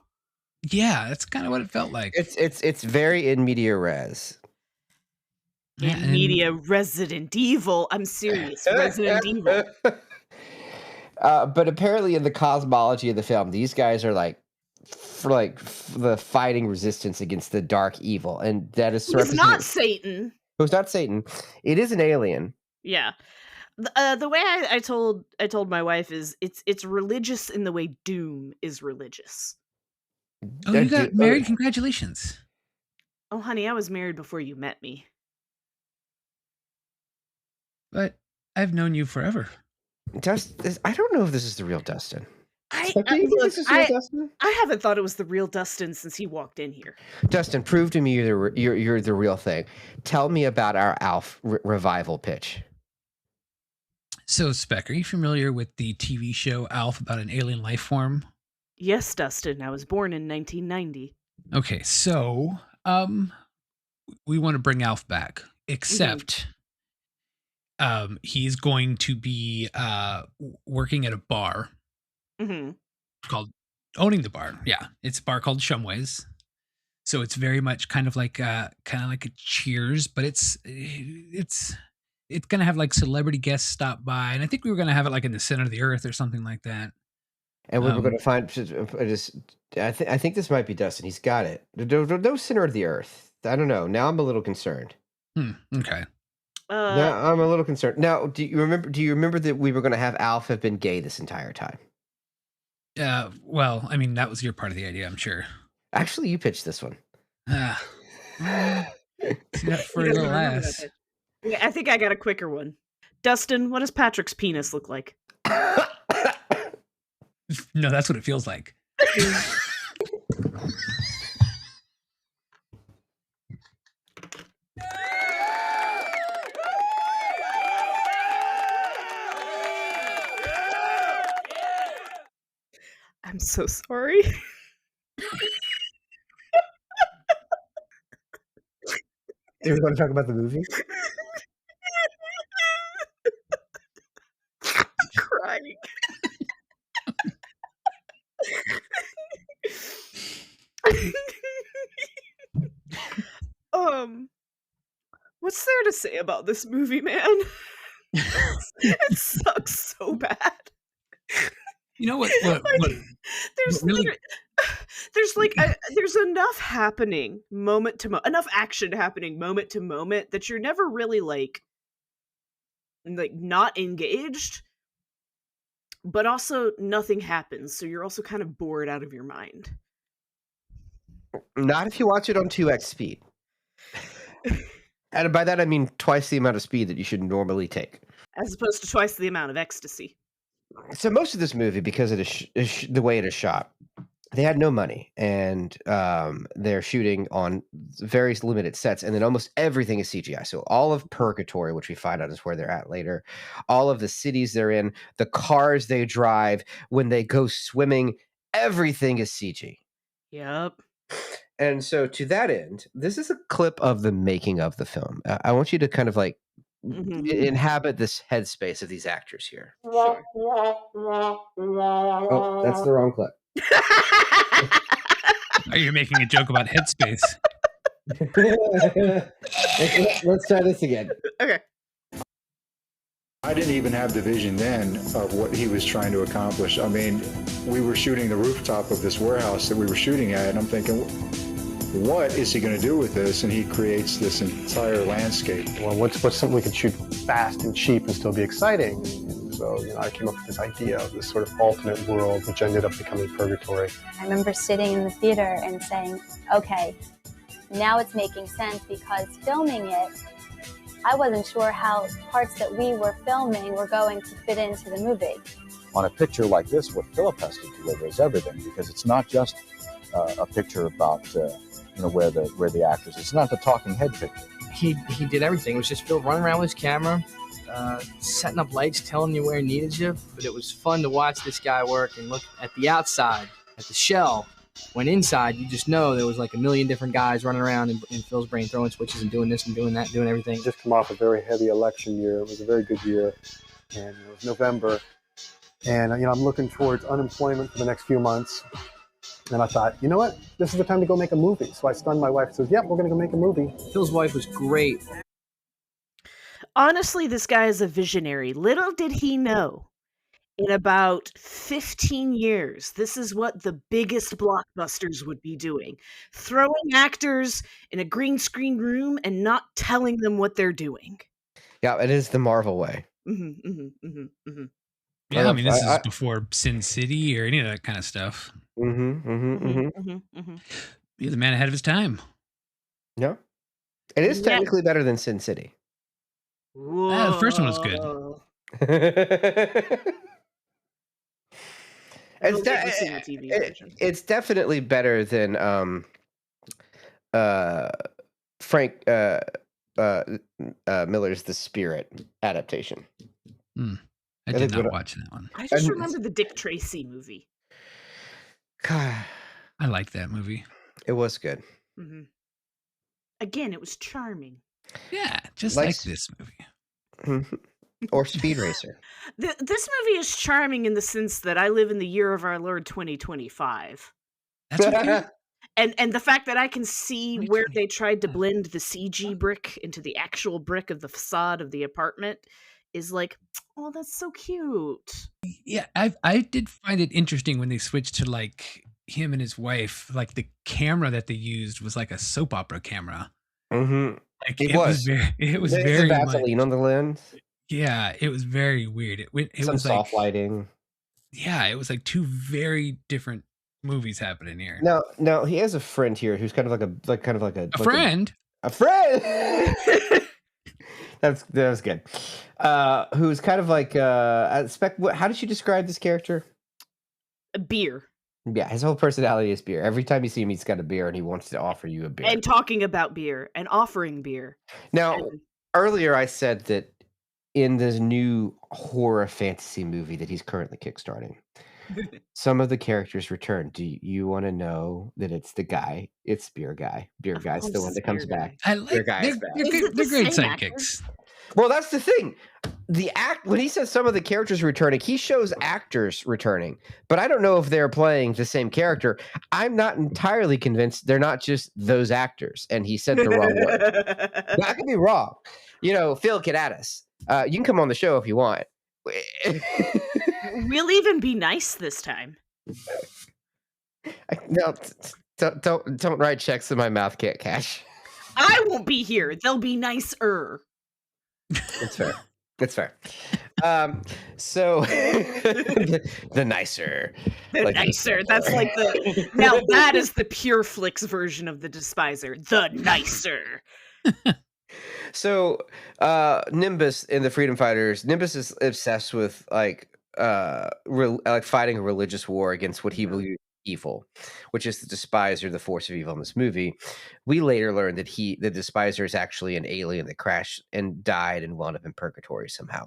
Yeah, that's kind of what it felt like. It's very in media res. Yeah, In media, Resident Evil. I'm serious, Resident Evil. But apparently, in the cosmology of the film, these guys are like the fighting resistance against the dark evil, and that is It's not Satan. Who's not Satan? It is an alien. Yeah. The way I told my wife is it's religious in the way Doom is religious. Oh, you got married? Congratulations. Oh, honey, I was married before you met me. But I've known you forever. I don't know if this is the real Dustin. I Dustin? haven't thought it was the real Dustin since he walked in here. Dustin, prove to me you're the real thing. Tell me about our Alf revival pitch. So, Spec, are you familiar with the TV show Alf about an alien life form? Yes, Dustin. I was born in 1990. Okay, so we want to bring Alf back, except he's going to be working at a bar called owning the bar. Yeah, it's a bar called Shumway's. So it's very much kind of like a Cheers, but it's gonna have like celebrity guests stop by, and I think we were gonna have it like in the center of the earth or something like that. And we were going to find. I think this might be Dustin. He's got it. No center of the earth. I don't know. Now I'm a little concerned. Okay. Now I'm a little concerned. Now, do you remember that we were going to have Alf have been gay this entire time? Well, I mean, that was your part of the idea, I'm sure. Actually, you pitched this one. See that for a little ass. Yeah, I think I got a quicker one. Dustin, what does Patrick's penis look like? No, that's what it feels like. I'm so sorry. Do we want to talk about the movie? Crying. What's there to say about this movie, man? It sucks so bad. You know what? There's really... there's enough happening moment to moment, enough action happening moment to moment that you're never really like not engaged, but also nothing happens, so you're also kind of bored out of your mind. Not if you watch it on 2x speed. And by that I mean twice the amount of speed that you should normally take, as opposed to twice the amount of ecstasy. So most of this movie, because it is the way it is shot, they had no money, and they're shooting on very limited sets, and then almost everything is CGI. So all of Purgatory, which we find out is where they're at later, all of the cities they're in, the cars they drive, when they go swimming, everything is CG. Yep. And so to that end, this is a clip of the making of the film. I want you to kind of like inhabit this headspace of these actors here. Sure. Oh, that's the wrong clip. Are you making a joke about headspace? Let's try this again. Okay. I didn't even have the vision then of what he was trying to accomplish. I mean, we were shooting the rooftop of this warehouse that we were shooting at, and I'm thinking, what is he going to do with this? And he creates this entire landscape. Well, what's something we could shoot fast and cheap and still be exciting? And so, I came up with this idea of this sort of alternate world, which ended up becoming Purgatory. I remember sitting in the theater and saying, okay, now it's making sense, because filming it, I wasn't sure how parts that we were filming were going to fit into the movie. On a picture like this, what Philip has to deliver is everything, because it's not just a picture about where the actors. It's not the talking head picture. He did everything. It was just Phil running around with his camera, setting up lights, telling you where he needed you. But it was fun to watch this guy work and look at the outside, at the shell. When inside, you just know there was like a million different guys running around in Phil's brain, throwing switches and doing this and doing that, doing everything. Just come off a very heavy election year. It was a very good year, and it was November. And I'm looking towards unemployment for the next few months. And I thought, you know what? This is the time to go make a movie. So I stunned my wife and says, yep, we're going to go make a movie. Phil's wife was great. Honestly, this guy is a visionary. Little did he know, in about 15 years, this is what the biggest blockbusters would be doing. Throwing actors in a green screen room and not telling them what they're doing. Yeah, it is the Marvel way. Yeah, I mean, this is before Sin City or any of that kind of stuff. He's He's a man ahead of his time. Yeah. It is technically better than Sin City. The first one was good. It's definitely better than Frank Miller's The Spirit adaptation. I did not watch that one. I just remember the Dick Tracy movie. I like that movie. It was good. Again, it was charming. Yeah, just like this movie. Or Speedracer. This movie is charming in the sense that I live in the year of our Lord 2025. That's okay. And the fact that I can see where they tried to blend the CG brick into the actual brick of the facade of the apartment is like, oh, that's so cute. Yeah, I did find it interesting when they switched to like him and his wife. Like the camera that they used was like a soap opera camera. Like it was very Vaseline on the lens. Yeah, it was very weird. It Some was soft like, lighting. Yeah, it was like two very different movies happening here. Now he has a friend here who's kind of like a friend. A friend. that was good. Who's kind of like Spec. How did you describe this character? A beer. Yeah, his whole personality is beer. Every time you see him, he's got a beer and he wants to offer you a beer. And talking about beer and offering beer. Now, earlier I said that in this new horror fantasy movie that he's currently kickstarting, some of the characters return. Do you want to know that it's the guy? It's Beer Guy. Beer Guy's the one that comes back. I like Beer Guy is back. They're great sidekicks. Well, that's the thing. When he says some of the characters returning, he shows actors returning, but I don't know if they're playing the same character. I'm not entirely convinced they're not just those actors, and he said the wrong one. But I could be wrong. Phil can add us. You can come on the show if you want. We'll even be nice this time. No, don't write checks that my mouth can't cash. I won't be here. They'll be nicer. That's fair. That's fair. So the nicer. Nicer. That's like now that is the Pure Flix version of the Despiser. The nicer. So Nimbus in the Freedom Fighters, Nimbus is obsessed with fighting a religious war against what he believes evil, which is the Despiser, the force of evil in this movie. We later learned that the Despiser is actually an alien that crashed and died and wound up in purgatory somehow,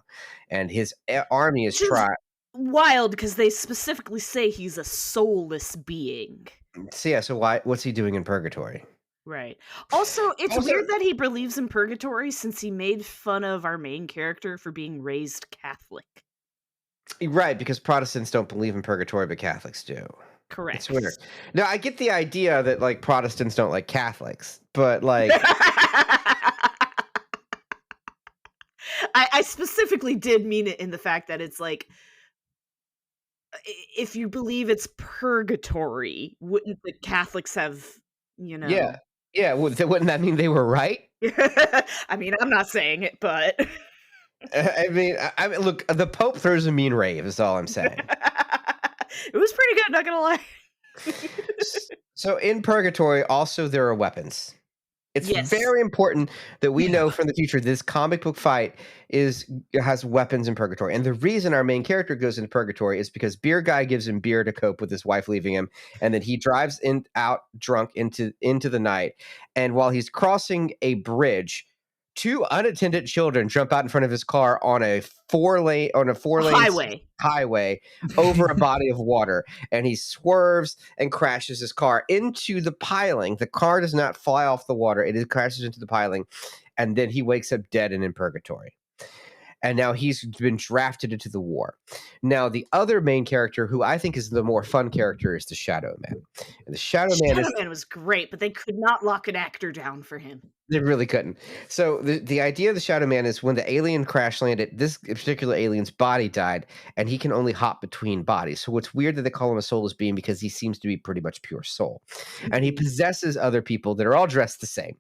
and his army is trying. Wild, because they specifically say he's a soulless being. So yeah, so what's he doing in purgatory? Right. Also, it's weird that he believes in purgatory since he made fun of our main character for being raised Catholic. Right, because Protestants don't believe in purgatory, but Catholics do. Correct. It's weird. Now, I get the idea that like Protestants don't like Catholics, but like I specifically did mean it in the fact that it's like, if you believe it's purgatory, wouldn't the Catholics have, you know? Yeah. Wouldn't that mean they were right? I mean, I'm not saying it, but I mean, look, the Pope throws a mean rave. Is all I'm saying. It was pretty good. Not gonna lie. So in purgatory, also there are weapons. It's very important that we know from the future this comic book fight has weapons in purgatory. And the reason our main character goes into purgatory is because Beer Guy gives him beer to cope with his wife leaving him, and then he drives out drunk into the night. And while he's crossing a bridge, 2 unattended children jump out in front of his car on a four-lane highway over a body of water, and he swerves and crashes his car into the piling. The car does not fly off the water; it crashes into the piling, and then he wakes up dead and in purgatory. And now he's been drafted into the war. Now, the other main character, who I think is the more fun character, is the Shadow Man. And the Shadow Man was great, but they could not lock an actor down for him. They really couldn't. So the idea of the Shadow Man is when the alien crash landed, this particular alien's body died, and he can only hop between bodies. So it's weird that they call him a soulless being because he seems to be pretty much pure soul. And he possesses other people that are all dressed the same.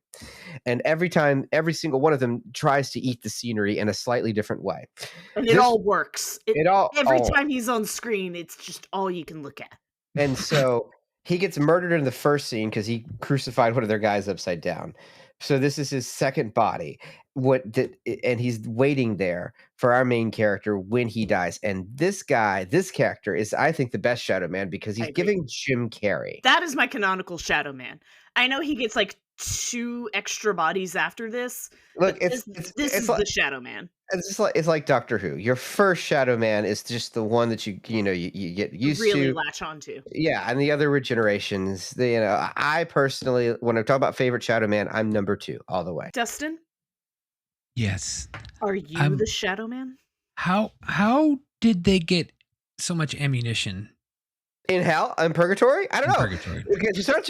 And every time, every single one of them tries to eat the scenery in a slightly different way. And it all works. Every time he's on screen, it's just all you can look at. And so he gets murdered in the first scene because he crucified one of their guys upside down. So this is his second body. And he's waiting there for our main character when he dies. And this character is, I think, the best Shadow Man because he's giving Jim Carrey. That is my canonical Shadow Man. I know he gets like 2 extra bodies after this. Look, this is like, the Shadow Man. It's like Doctor Who. Your first Shadow Man is just the one that you get used to, really latch onto. Yeah, and the other regenerations. I personally, when I talk about favorite Shadow Man, I'm number 2 all the way. Dustin, yes, are you the Shadow Man? How did they get so much ammunition? In hell? In purgatory? I don't know. Purgatory.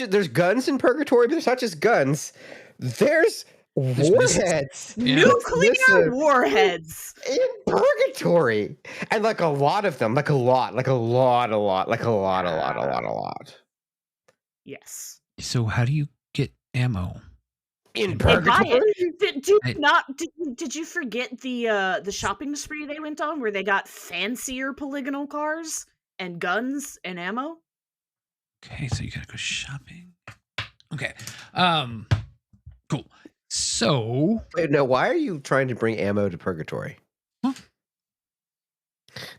There's guns in purgatory, but there's not just guns. There's warheads. Nuclear warheads. In purgatory. And like a lot of them. Like a lot. Yes. So how do you get ammo? In purgatory? Did you forget the shopping spree they went on where they got fancier polygonal cars? And guns and ammo. Okay, so you gotta go shopping. Okay, cool. So, wait, no, why are you trying to bring ammo to purgatory? Huh?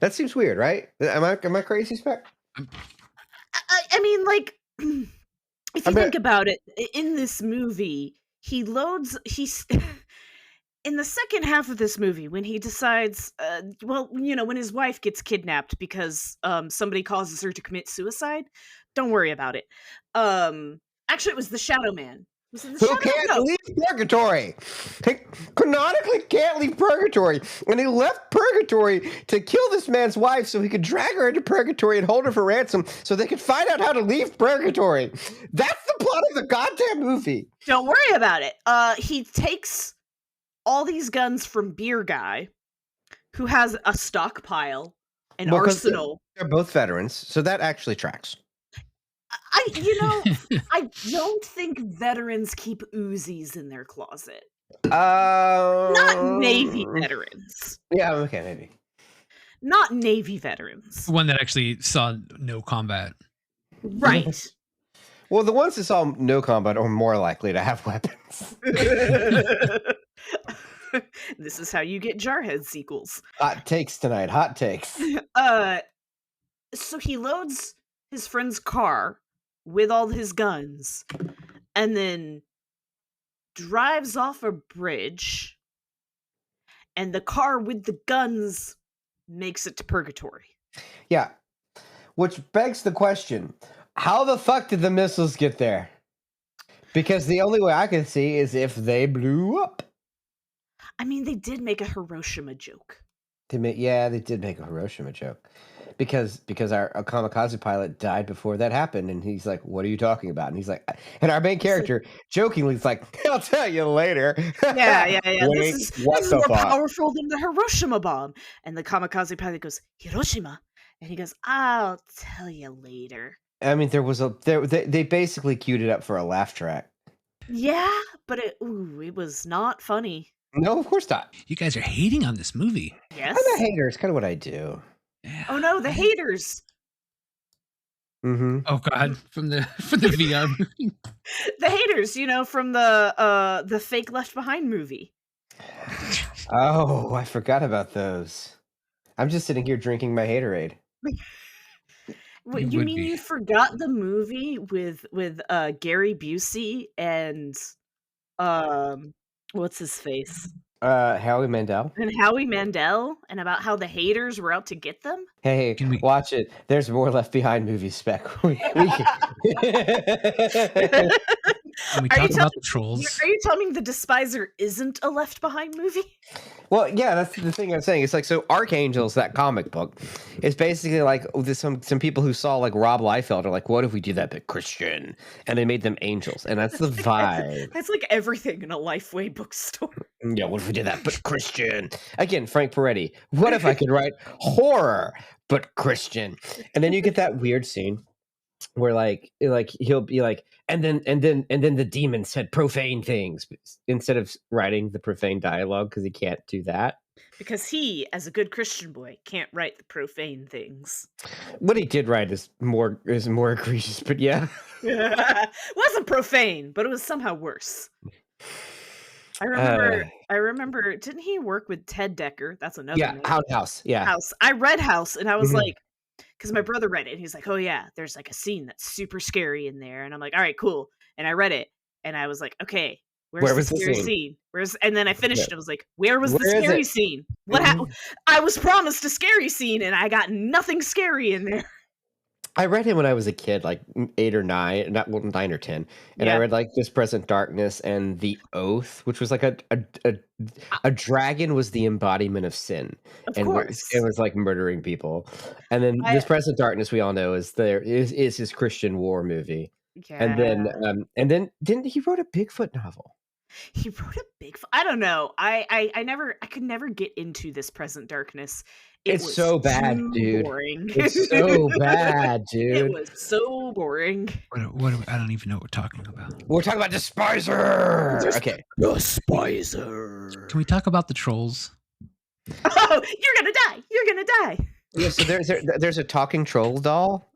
That seems weird, right? Am I crazy, Spec? I mean, like, if you think about it, in this movie, in the second half of this movie, when he decides, when his wife gets kidnapped because somebody causes her to commit suicide, don't worry about it. Actually, it was the Shadow Man. Who can't leave purgatory? He canonically can't leave purgatory. And he left purgatory to kill this man's wife so he could drag her into purgatory and hold her for ransom so they could find out how to leave purgatory. That's the plot of the goddamn movie. Don't worry about it. He takes all these guns from Beer Guy, who has a stockpile, an arsenal. They're both veterans, so that actually tracks. I don't think veterans keep Uzis in their closet. Not Navy veterans. Yeah, okay, maybe. Not Navy veterans. One that actually saw no combat. Right. Well, the ones that saw no combat are more likely to have weapons. This is how you get Jarhead sequels. Hot takes tonight. Hot takes. So he loads his friend's car with all his guns and then drives off a bridge, and the car with the guns makes it to purgatory. Yeah. Which begs the question, how the fuck did the missiles get there? Because the only way I can see is if they blew up. I mean, they did make a Hiroshima joke. They did make a Hiroshima joke. Because our kamikaze pilot died before that happened, and he's like, "What are you talking about?" And he's like, and our main character jokingly is like, "I'll tell you later." Yeah. Wait, This what is the more fuck? powerful than the Hiroshima bomb. And the kamikaze pilot goes, "Hiroshima," and he goes, "I'll tell you later." I mean, they basically queued it up for a laugh track. Yeah, but it was not funny. No, of course not. You guys are hating on this movie. Yes. I'm a hater. It's kind of what I do. Oh no, the haters. Mm-hmm. Oh God, from the VR movie. The haters, from the fake Left Behind movie. Oh, I forgot about those. I'm just sitting here drinking my haterade. What, you mean you forgot the movie with Gary Busey and what's his face? Howie Mandel. And Howie Mandel, and about how the haters were out to get them? Hey, watch it. There's more Left Behind movie spec. we can we talk about the trolls. Are you telling me the Despiser isn't a Left Behind movie? Well, yeah, that's the thing I'm saying. It's like, so Archangels, that comic book, is basically like some people who saw like Rob Liefeld are like, what if we do that but Christian? And they made them angels, and that's the vibe. That's like everything in a Lifeway bookstore. Yeah, what if we did that but Christian? Again, Frank Peretti. What if I could write horror but Christian? And then you get that weird scene where like he'll be like, and then the demon said profane things instead of writing the profane dialogue because he can't do that. Because he, as a good Christian boy, can't write the profane things. What he did write is more egregious, but yeah. It wasn't profane, but it was somehow worse. I remember, didn't he work with Ted Decker? That's another name. House. Yeah. House. I read House, and I was like, because my brother read it, and he's like, oh yeah, there's like a scene that's super scary in there. And I'm like, all right, cool. And I read it, and I was like, okay, where was the scary scene? And then I finished it. I was like, where was the scary scene? What happened? I was promised a scary scene, and I got nothing scary in there. I read him when I was a kid, like 8 or 9, 9 or 10, and I read like This Present Darkness and The Oath, which was like a dragon was the embodiment of sin, of and course. it was like murdering people. And then This Present Darkness, we all know, is his Christian war movie. Yeah. And then didn't he wrote a Bigfoot novel? He wrote a Bigfoot. I don't know. I could never get into This Present Darkness. It's so bad, dude. Boring. It's so bad, dude. It was so boring. What I don't even know what we're talking about. We're talking about Despiser. Okay. Despiser. Can we talk about the trolls? Oh, you're gonna die. You're gonna die. Yeah, so there's a talking troll doll.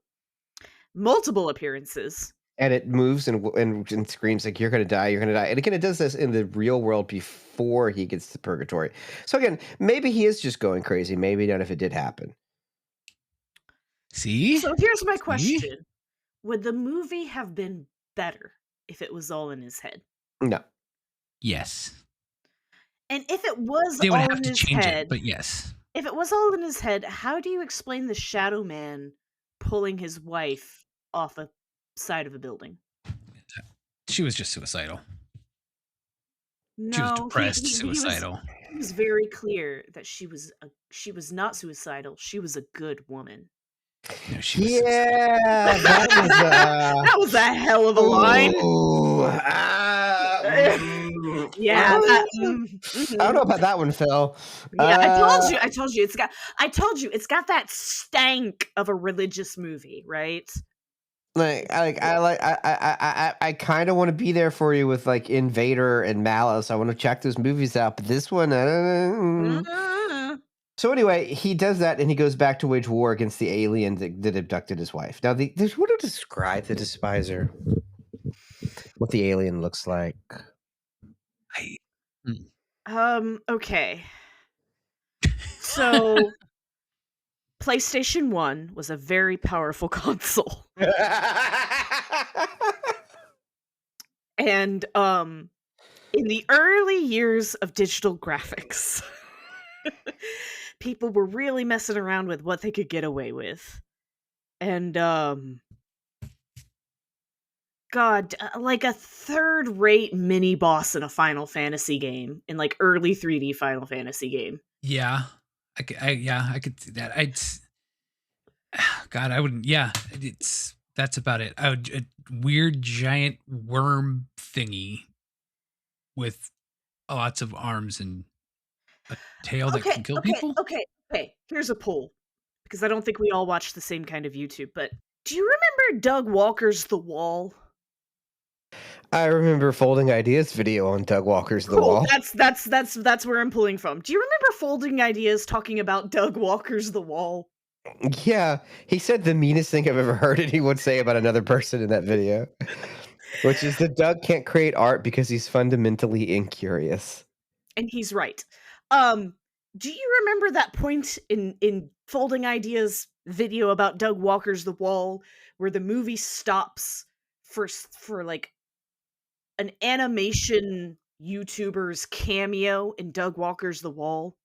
Multiple appearances. And it moves and screams like, you're going to die, you're going to die. And again, it does this in the real world before he gets to purgatory. So again, maybe he is just going crazy. Maybe not if it did happen. See? So here's my question. Would the movie have been better if it was all in his head? No. Yes. And if it was they would all have in to his change head, it, but yes. If it was all in his head, how do you explain the Shadow Man pulling his wife off a side of a building? She was just suicidal. No, she was depressed, suicidal. He was very clear that she was not suicidal. She was a good woman. No, that was a hell of a line. Yeah, I don't know about that one, Phil. Yeah, I told you, it's got that stank of a religious movie, right? I kind of want to be there for you with like Invader and Malice. I want to check those movies out, but this one, So anyway, he does that, and he goes back to wage war against the alien that abducted his wife. Now, there's what to describe the Despiser, what the alien looks like. Okay. So PlayStation 1 was a very powerful console. And in the early years of digital graphics, people were really messing around with what they could get away with. And God, like a third-rate mini boss in a Final Fantasy game, in like early 3D Final Fantasy game. Yeah, I could see that. God, I wouldn't. Yeah, that's about it. A weird giant worm thingy with lots of arms and a tail that can kill people. Okay. Here's a poll, because I don't think we all watch the same kind of YouTube. But do you remember Doug Walker's The Wall? I remember Folding Ideas video on Doug Walker's The Wall. That's where I'm pulling from. Do you remember Folding Ideas talking about Doug Walker's The Wall? Yeah, he said the meanest thing I've ever heard anyone say about another person in that video, which is that Doug can't create art because he's fundamentally incurious. And he's right. Do you remember that point in Folding Ideas video about Doug Walker's The Wall where the movie stops for like an animation YouTuber's cameo in Doug Walker's The Wall?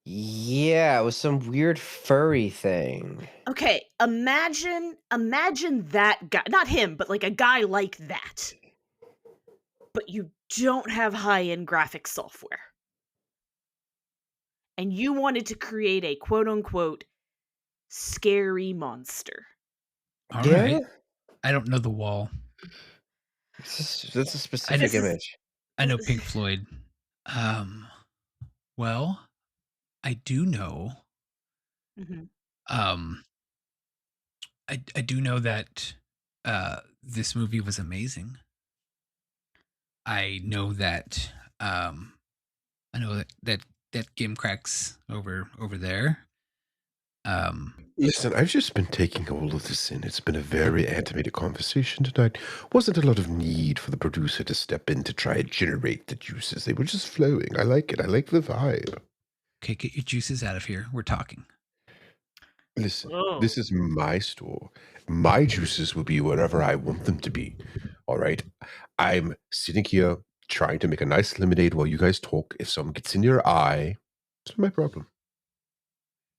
Yeah, it was some weird furry thing. Okay, imagine that guy, not him, but like a guy like that. But you don't have high-end graphics software. And you wanted to create a quote-unquote scary monster. All right. I don't know The Wall. That's a specific image. I know Pink Floyd. Well, I do know. I do know that this movie was amazing. I know that that Gimcrack's over there. Listen, I've just been taking all of this in. It's been a very animated conversation tonight. Wasn't a lot of need for the producer to step in to try and generate the juices. They were just flowing. I like it. I like the vibe. Okay, get your juices out of here. We're talking. Listen, this is my store. My juices will be wherever I want them to be. All right? I'm sitting here trying to make a nice lemonade while you guys talk. If someone gets in your eye, it's not my problem.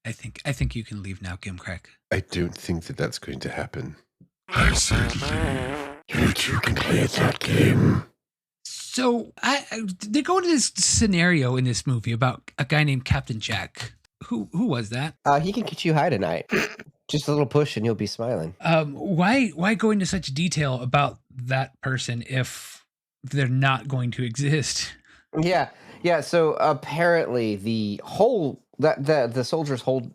I think you can leave now, Gimcrack. I don't think that that's going to happen. I said you two can play that game. So they go into this scenario in this movie about a guy named Captain Jack. Who was that? He can get you high tonight. Just a little push and you'll be smiling. Why go into such detail about that person if they're not going to exist? Yeah. So apparently the soldiers' whole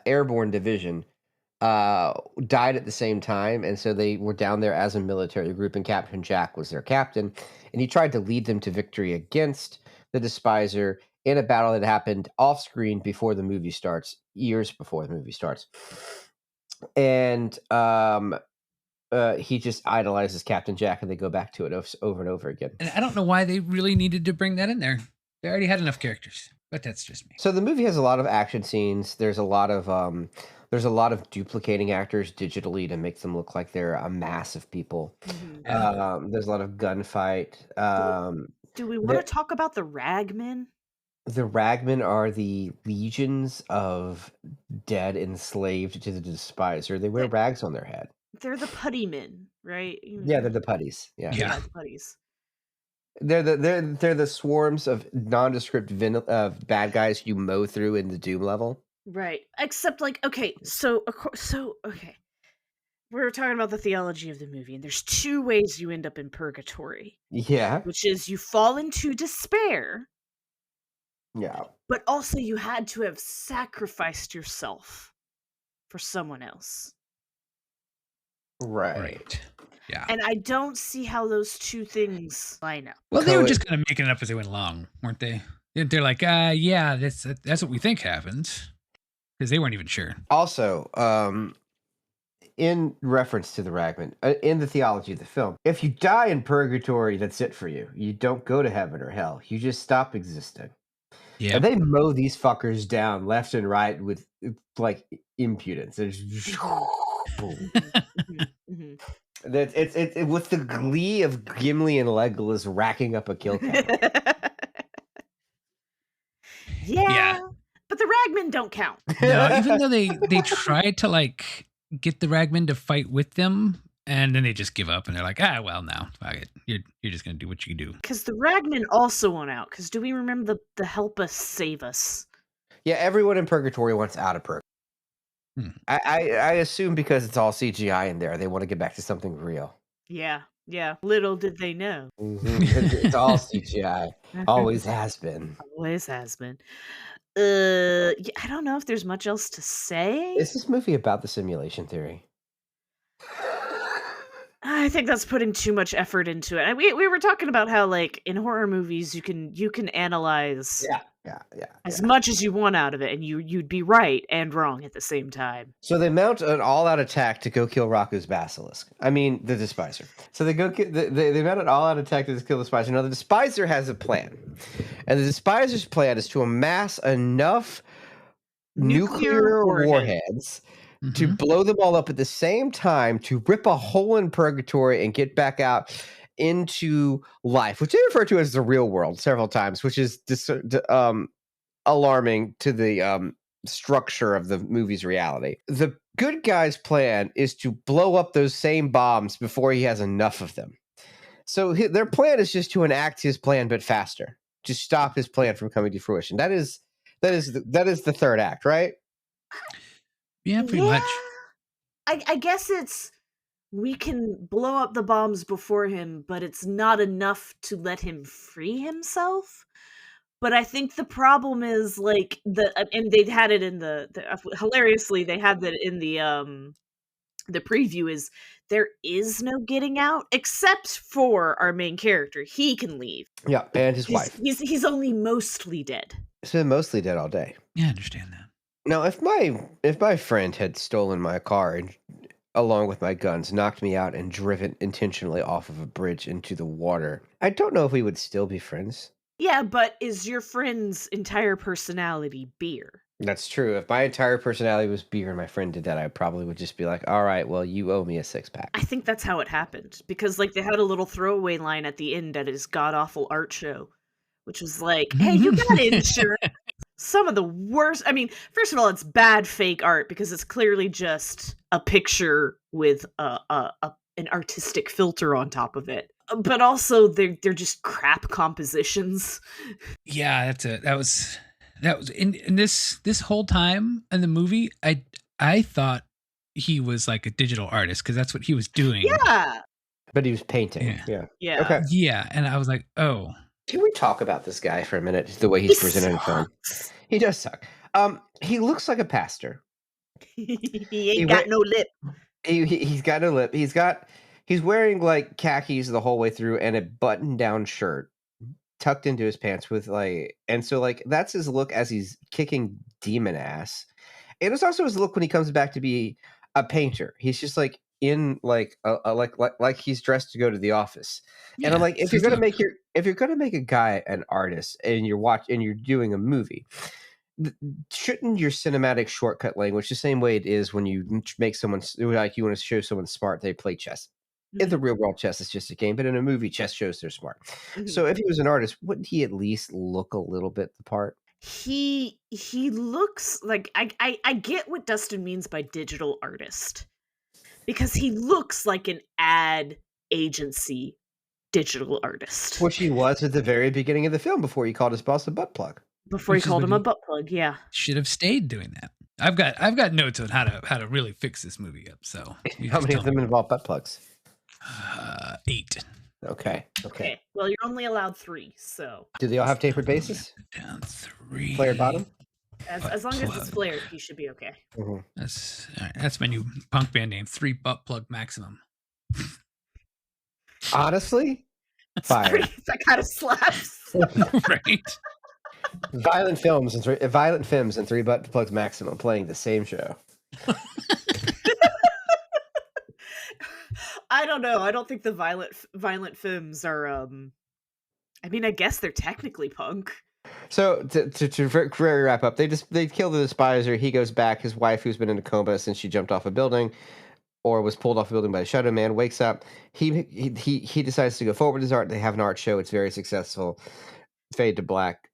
airborne division died at the same time, and so they were down there as a military group, and Captain Jack was their captain, and he tried to lead them to victory against the Despiser in a battle that happened off screen before the movie starts, years before the movie starts. And he just idolizes Captain Jack, and they go back to it over and over again. And I don't know why they really needed to bring that in there. They already had enough characters, but that's just me. So the movie has a lot of action scenes. There's a lot of duplicating actors digitally to make them look like they're a mass of people. Mm-hmm. There's a lot of gunfight. Do we want to talk about the ragmen? The ragmen are the legions of dead enslaved to the Despiser. They wear rags on their head. They're the putty men, right? Yeah, they're the putties. Yeah, the putties. They're the swarms of nondescript bad guys you mow through in the Doom level. Right. Except so we're talking about the theology of the movie, and there's two ways you end up in purgatory. Yeah. Which is you fall into despair. Yeah. But also you had to have sacrificed yourself for someone else. Right. Yeah. And I don't see how those two things line up. Well, they were just kind of making it up as they went along, weren't they? They're like, yeah, that's what we think happens. Because they weren't even sure. Also, in reference to the ragmen, in the theology of the film, if you die in purgatory, that's it for you. You don't go to heaven or hell. You just stop existing. Yeah. And they mow these fuckers down left and right with like impudence. It's boom. It's with the glee of Gimli and Legolas racking up a kill count. Yeah, but the ragmen don't count. No, even though they try to like get the ragmen to fight with them, and then they just give up and they're like, well, no, fuck it. You're just gonna do what you do. Because the ragmen also want out. Because do we remember the help us save us? Yeah, everyone in Purgatory wants out of Purgatory. I assume because it's all CGI in there, they want to get back to something real. Yeah. Little did they know. It's all CGI. Always has been. Always has been. I don't know if there's much else to say. Is this movie about the simulation theory? I think that's putting too much effort into it. We were talking about how, like, in horror movies, you can analyze as much as you want out of it, and you'd be right and wrong at the same time. So they mount an all-out attack to go kill Raku's basilisk. I mean, the Despiser. So they they mount an all-out attack to kill the Despiser. Now the Despiser has a plan, and the Despiser's plan is to amass enough nuclear warheads to blow them all up at the same time, to rip a hole in Purgatory and get back out into life, which they refer to as the real world several times, which is alarming to the structure of the movie's reality. The good guy's plan is to blow up those same bombs before he has enough of them. So their plan is just to enact his plan, but faster, to stop his plan from coming to fruition. That is the third act, right? Yeah, pretty much. I guess it's we can blow up the bombs before him, but it's not enough to let him free himself. But I think the problem is like and they had it in the hilariously they had that in the preview is there is no getting out except for our main character. He can leave. Yeah, and his wife. He's only mostly dead. He's been mostly dead all day. Yeah, I understand that. Now, if my friend had stolen my car and, along with my guns, knocked me out and driven intentionally off of a bridge into the water, I don't know if we would still be friends. Yeah, but is your friend's entire personality beer? That's true. If my entire personality was beer and my friend did that, I probably would just be like, all right, well, you owe me a 6-pack. I think that's how it happened. Because like they had a little throwaway line at the end at his god-awful art show, which was like, hey, you got insurance. Some of the worst. I mean, first of all, it's bad fake art because it's clearly just a picture with an artistic filter on top of it. But also, they're just crap compositions. Yeah, that was in this whole time in the movie. I thought he was like a digital artist because that's what he was doing. Yeah, but he was painting. Yeah. Okay. Yeah, and I was like, oh. Can we talk about this guy for a minute? The way he's presented in film. He does suck. He looks like a pastor. He ain't got no lip. He's got no lip. He's wearing like khakis the whole way through and a button-down shirt tucked into his pants with like, and so like that's his look as he's kicking demon ass. And it's also his look when he comes back to be a painter. He's just like in like like he's dressed to go to the office. Yeah, and I'm like, if you're gonna make a guy an artist and you're doing a movie, shouldn't your cinematic shortcut language the same way it is when you make someone like you want to show someone smart, they play chess. In the real world, chess is just a game, but in a movie, chess shows they're smart. So if he was an artist, wouldn't he at least look a little bit the part? He looks like I get what Dustin means by digital artist. Because he looks like an ad agency digital artist. Which he was at the very beginning of the film before he called his boss a butt plug. Before he called him a butt plug, yeah. Should have stayed doing that. I've got notes on how to really fix this movie up. So how many of them involve butt plugs? 8. Okay. Well, you're only allowed 3, so. Do they all have tapered bases? Down 3. Flared bottom? As long as it's flared, he should be okay. Mm-hmm. That's my new punk band name. 3 butt plug maximum. Honestly, fire. That kind of slaps. Right. Violent Films and 3 butt plugs maximum playing the same show. I don't know. I don't think the violent films are. I mean, I guess they're technically punk. So to very wrap up, they kill the Despiser. He goes back. His wife, who's been in a coma since she jumped off a building, or was pulled off a building by a Shadow Man, wakes up. He decides to go forward with his art. They have an art show. It's very successful. Fade to black.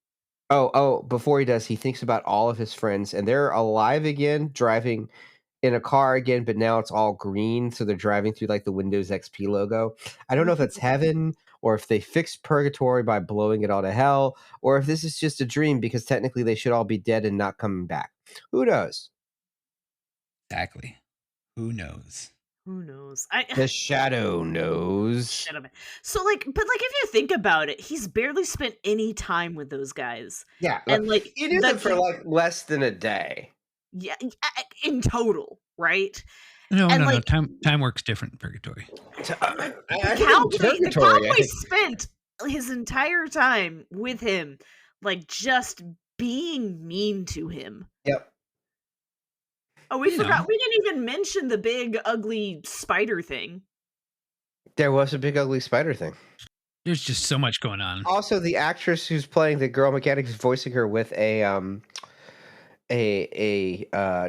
Oh! Before he does, he thinks about all of his friends, and they're alive again, driving in a car again, but now it's all green, so they're driving through like the Windows XP logo. I don't know if that's heaven, or if they fixed purgatory by blowing it all to hell, or if this is just a dream, because technically they should all be dead and not coming back. Who knows? Exactly. Who knows? Who knows? The Shadow knows. Shadow Man. So like, but like, if you think about it, he's barely spent any time with those guys. Yeah, and like he knew them for like less than a day. Yeah, in total, right? No. Time works different in purgatory. The cowboy spent his entire time with him, like just being mean to him. Yep. Oh, we forgot. We didn't even mention the big ugly spider thing. There was a big ugly spider thing. There's just so much going on. Also, the actress who's playing the girl mechanic is voicing her with a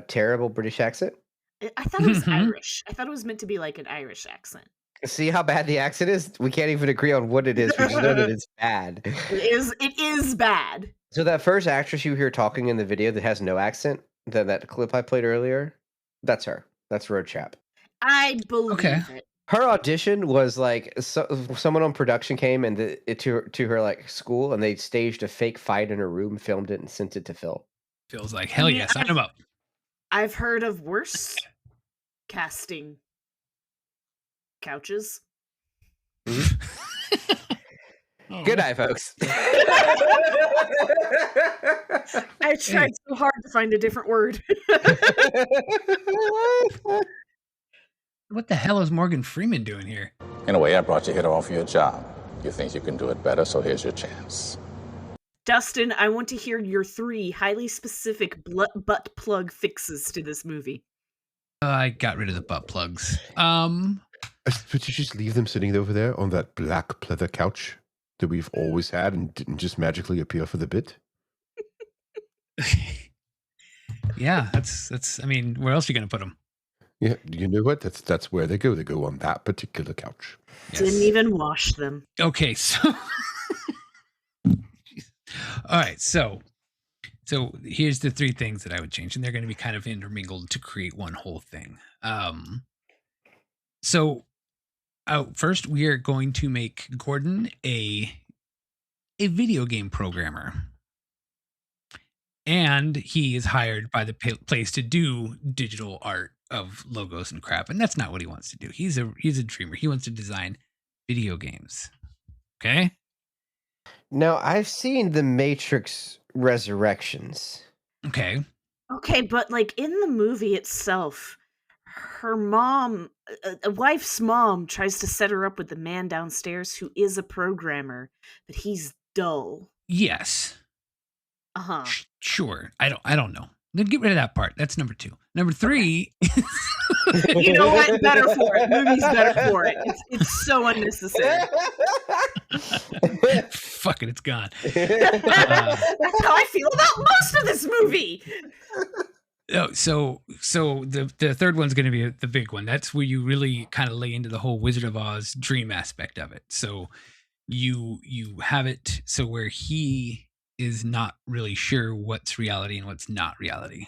terrible British accent. I thought it was Irish. I thought it was meant to be like an Irish accent. See how bad the accent is? We can't even agree on what it is. We just know that it's bad. It is bad. So that first actress you hear talking in the video that has no accent, that clip I played earlier, that's her. That's Road Chap. I believe it. Her audition was like someone on production came and to her like school, and they staged a fake fight in her room, filmed it, and sent it to Phil. Phil's like, hell yeah, sign him up. I've heard of worse casting couches. Good night, folks. I tried so hard to find a different word. What the hell is Morgan Freeman doing here? In a way, I brought you here to offer you a job. You think you can do it better, so here's your chance. Dustin, I want to hear your 3 highly specific butt plug fixes to this movie. I got rid of the butt plugs. But you just leave them sitting over there on that black pleather couch that we've always had and didn't just magically appear for the bit? Yeah, that's. I mean, where else are you going to put them? Yeah, you know what? That's where they go. They go on that particular couch. Yes. Didn't even wash them. Okay, so all right, so here's the 3 things that I would change, and they're going to be kind of intermingled to create one whole thing. First, we are going to make Gordon a video game programmer. And he is hired by the place to do digital art of logos and crap. And that's not what he wants to do. He's a dreamer. He wants to design video games. Okay? Now, I've seen The Matrix Resurrections. Okay. Okay, but like in the movie itself, her mom, a wife's mom, tries to set her up with the man downstairs who is a programmer, but he's dull. Yes. Uh-huh. Sure. I don't know. Then get rid of that part. That's number 2. Number 3. You know what? Better for it. Movie's better for it. It's so unnecessary. Fuck it, it's gone. That's how I feel about most of this movie. Oh, so the third one's going to be the big one. That's where you really kind of lay into the whole Wizard of Oz dream aspect of it. So you have it so where he is not really sure what's reality and what's not reality.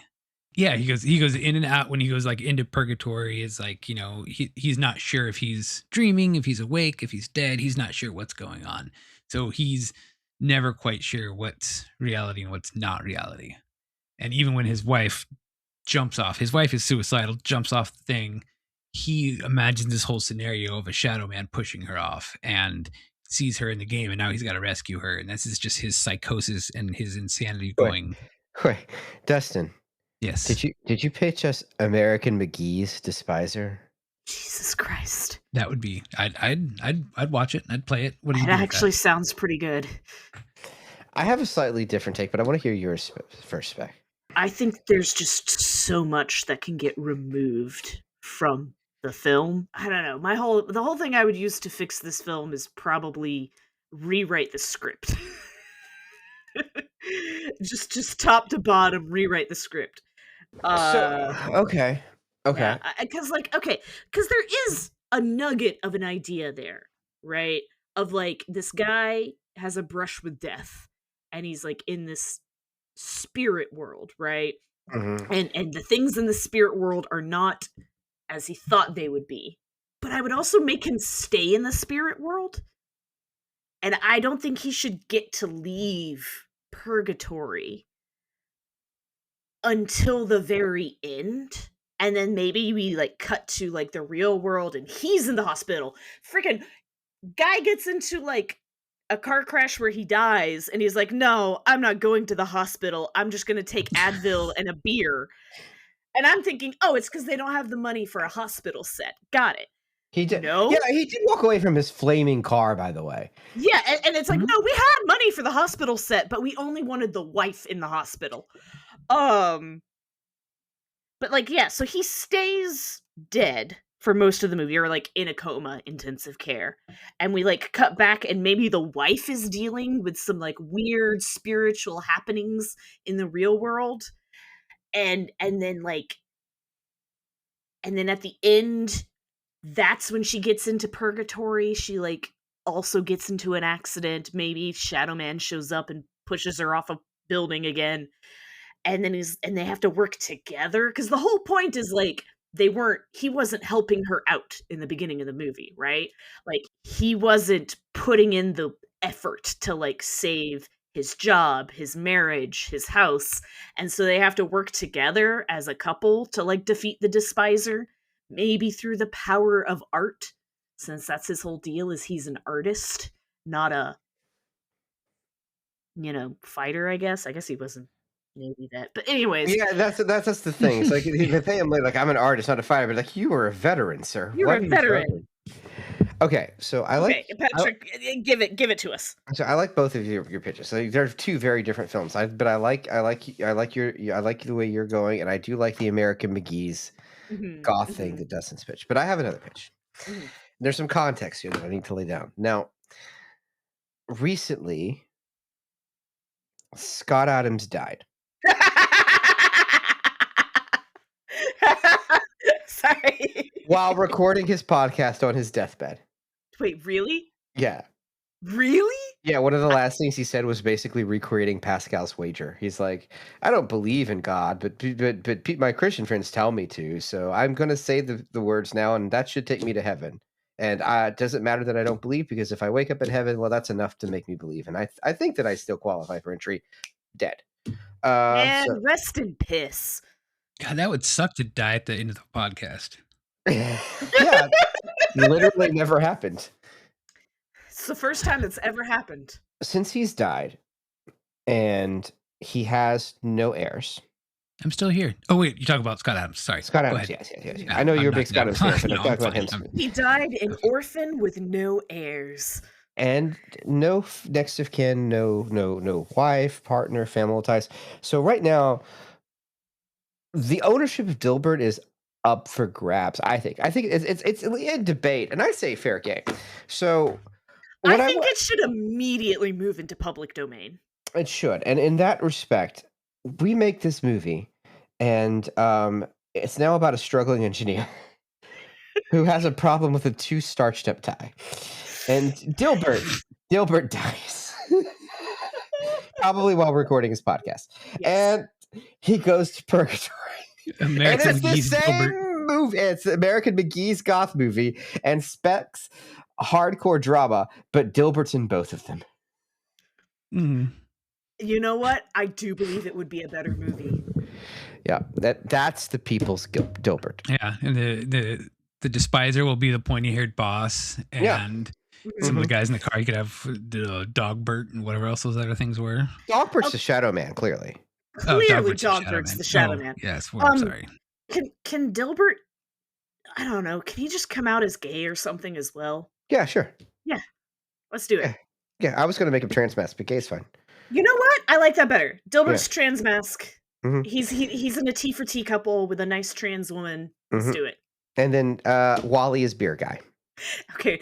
Yeah, he goes in and out when he goes like into purgatory. It's like, you know, he's not sure if he's dreaming, if he's awake, if he's dead. He's not sure what's going on. So he's never quite sure what's reality and what's not reality. And even when his wife jumps off, his wife is suicidal, jumps off the thing, he imagines this whole scenario of a shadow man pushing her off and sees her in the game, and now he's got to rescue her, and this is just his psychosis and his insanity going. Wait, Dustin. Yes. Did you pitch us American McGee's Despiser? Jesus Christ. That would be. I'd watch it. I'd play it. What do you? It actually sounds pretty good. I have a slightly different take, but I want to hear yours first, Spec. I think there's just so much that can get removed from the film. I don't know. The whole thing I would use to fix this film is probably rewrite the script. just top to bottom rewrite the script. Okay. Yeah, because there is a nugget of an idea there, right? Of like this guy has a brush with death, and he's like in this spirit world, right? And the things in the spirit world are not as he thought they would be. But I would also make him stay in the spirit world. And I don't think he should get to leave purgatory until the very end. And then maybe we like cut to like the real world and he's in the hospital. Freaking guy gets into like a car crash where he dies and he's like, no, I'm not going to the hospital. I'm just going to take Advil and a beer. And I'm thinking, oh, it's because they don't have the money for a hospital set. Got it. He did. No? Yeah, he did walk away from his flaming car, by the way. Yeah, and it's like, no, we had money for the hospital set, but we only wanted the wife in the hospital. But like, yeah, so he stays dead for most of the movie, or like in a coma, intensive care. And we like cut back and maybe the wife is dealing with some like weird spiritual happenings in the real world. And then at the end, that's when she gets into purgatory. She like also gets into an accident. Maybe Shadow Man shows up and pushes her off a building again. And then they have to work together. Because the whole point is like he wasn't helping her out in the beginning of the movie, right? Like he wasn't putting in the effort to like save his job, his marriage, his house. And so they have to work together as a couple to like defeat the Despiser, maybe through the power of art, since that's his whole deal is he's an artist, not a, fighter, I guess. I guess he wasn't maybe that. But anyways. Yeah, that's the thing. It's like they pay him like I'm an artist, not a fighter, but like you were a veteran, sir. You're a veteran. Okay, so I like Patrick, give it to us. So I like both of your pitches. So they're two very different films. But I like the way you're going, and I do like the American McGee's goth thing that Dustin's pitch. But I have another pitch. There's some context here that I need to lay down. Now, recently, Scott Adams died. Sorry. While recording his podcast on his deathbed. Wait, really? Yeah. Really? Yeah, one of the last things he said was basically recreating Pascal's wager. He's like, I don't believe in God, but my Christian friends tell me to, so I'm going to say the words now, and that should take me to heaven. And it doesn't matter that I don't believe, because if I wake up in heaven, well, that's enough to make me believe. And I think that I still qualify for entry. Dead. And rest in piss. God, that would suck to die at the end of the podcast. Yeah, literally never happened. It's the first time it's ever happened. Since he's died, and he has no heirs. I'm still here. Oh wait, you talk about Scott Adams. Sorry, Scott Adams. Yes. I know you're a big Scott Adams fan, but I'm talking about him. He died an orphan with no heirs. And no next of kin, no wife, partner, family ties. So right now, the ownership of Dilbert is up for grabs. I think it's in debate, and I say fair game. So I think it should immediately move into public domain. It should, and in that respect, we make this movie, and it's now about a struggling engineer who has a problem with a 2 starch-up tie. And Dilbert dies. Probably while recording his podcast. Yes. And he goes to purgatory. American and it's the same movie. It's American McGee's goth movie and Spec's hardcore drama, but Dilbert's in both of them. You know what? I do believe it would be a better movie. Yeah, that's the people's Dilbert. Yeah, and the Despiser will be the pointy-haired boss, and some of the guys in the car, you could have the Dogbert and whatever else those other things were. Dogbert's the Shadow Man, clearly. Clearly, Dogbert's the Shadow Man. Yes, I'm sorry. Can Dilbert? I don't know. Can he just come out as gay or something as well? Yeah, sure. Yeah, let's do it. Yeah, I was going to make him trans mask, but gay's fine. You know what? I like that better. Dilbert's trans mask. He's in a T for T couple with a nice trans woman. Let's do it. And then Wally is beer guy. Okay,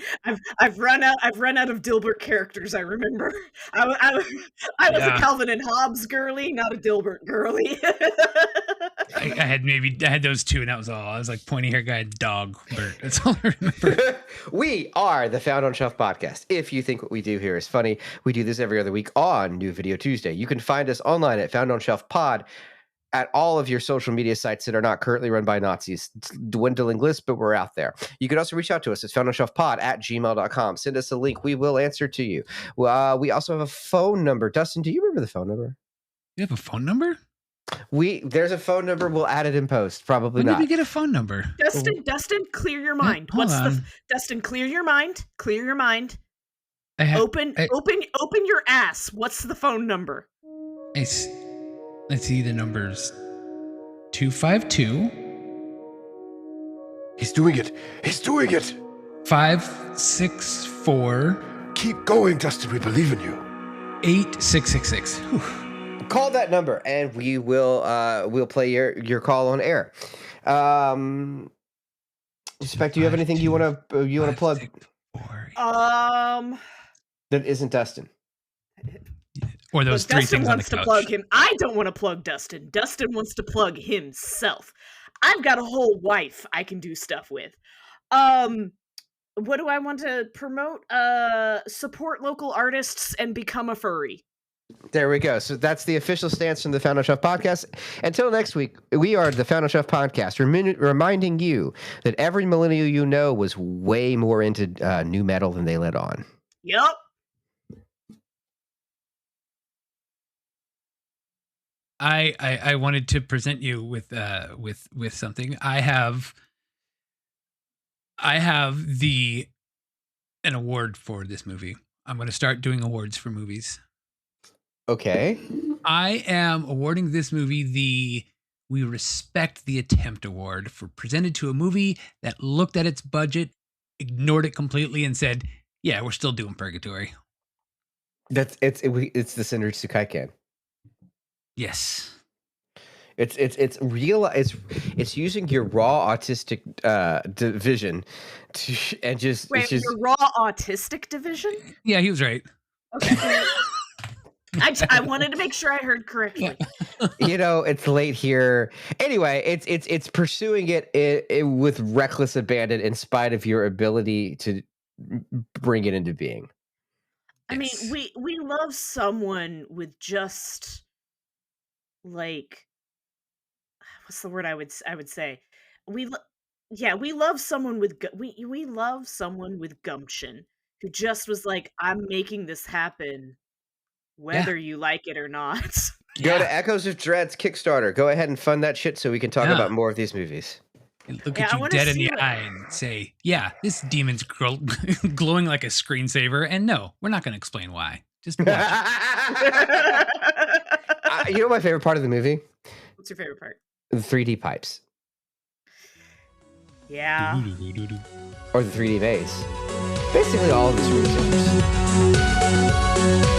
I've run out of Dilbert characters. I remember. I was a Calvin and Hobbes girly, not a Dilbert girly. I had those two, and that was all. I was like pointy hair guy, dog, Bert. That's all I remember. We are the Found on Shelf podcast. If you think what we do here is funny, we do this every other week on New Video Tuesday. You can find us online at Found on Shelf Pod at all of your social media sites that are not currently run by Nazis. It's a dwindling list, but we're out there. You can also reach out to us at foundonthelshelfpod@gmail.com. Send us a link. We will answer to you. We also have a phone number. Dustin, do you remember the phone number? You have a phone number? There's a phone number. We'll add it in post. Probably when not. Did we get a phone number? Dustin, clear your mind. Dustin, clear your mind. Clear your mind. Open your ass. What's the phone number? Let's see the numbers. 252. He's doing it. 564. Keep going, Dustin. We believe in you. 8666. Call that number, and we will we'll play your call on air. Spec, do you have anything you want to plug? That isn't Dustin. Or those three Dustin things wants on the couch. to plug him. I don't want to plug Dustin. Dustin wants to plug himself. I've got a whole wife I can do stuff with. What do I want to promote? Support local artists and become a furry. There we go. So that's the official stance from the Found on Shelf podcast. Until next week, we are the Found on Shelf podcast, reminding you that every millennial you know was way more into new metal than they let on. Yup. I wanted to present you with something. I have an award for this movie. I'm going to start doing awards for movies. Okay. I am awarding this movie the We Respect the Attempt Award for presented to a movie that looked at its budget, ignored it completely, and said, "Yeah, we're still doing Purgatory." It's the Senryu Tsukaiken. Yes. It's real. It's using your raw autistic division and just wait. It's just, your raw autistic division? Yeah, he was right. Okay. I wanted to make sure I heard correctly. It's late here. Anyway, it's pursuing it with reckless abandon in spite of your ability to bring it into being. I mean, we love someone with just like, what's the word I would say? We love someone with we love someone with gumption who just was like, I'm making this happen, whether you like it or not. Go to Echoes of Dread's Kickstarter. Go ahead and fund that shit so we can talk about more of these movies. Look at you dead in the eye and say, yeah, this demon's glowing like a screensaver. And no, we're not going to explain why. Just watch. You know my favorite part of the movie? What's your favorite part? The 3D pipes. Yeah. Or the 3D bass. Basically all of the screensavers.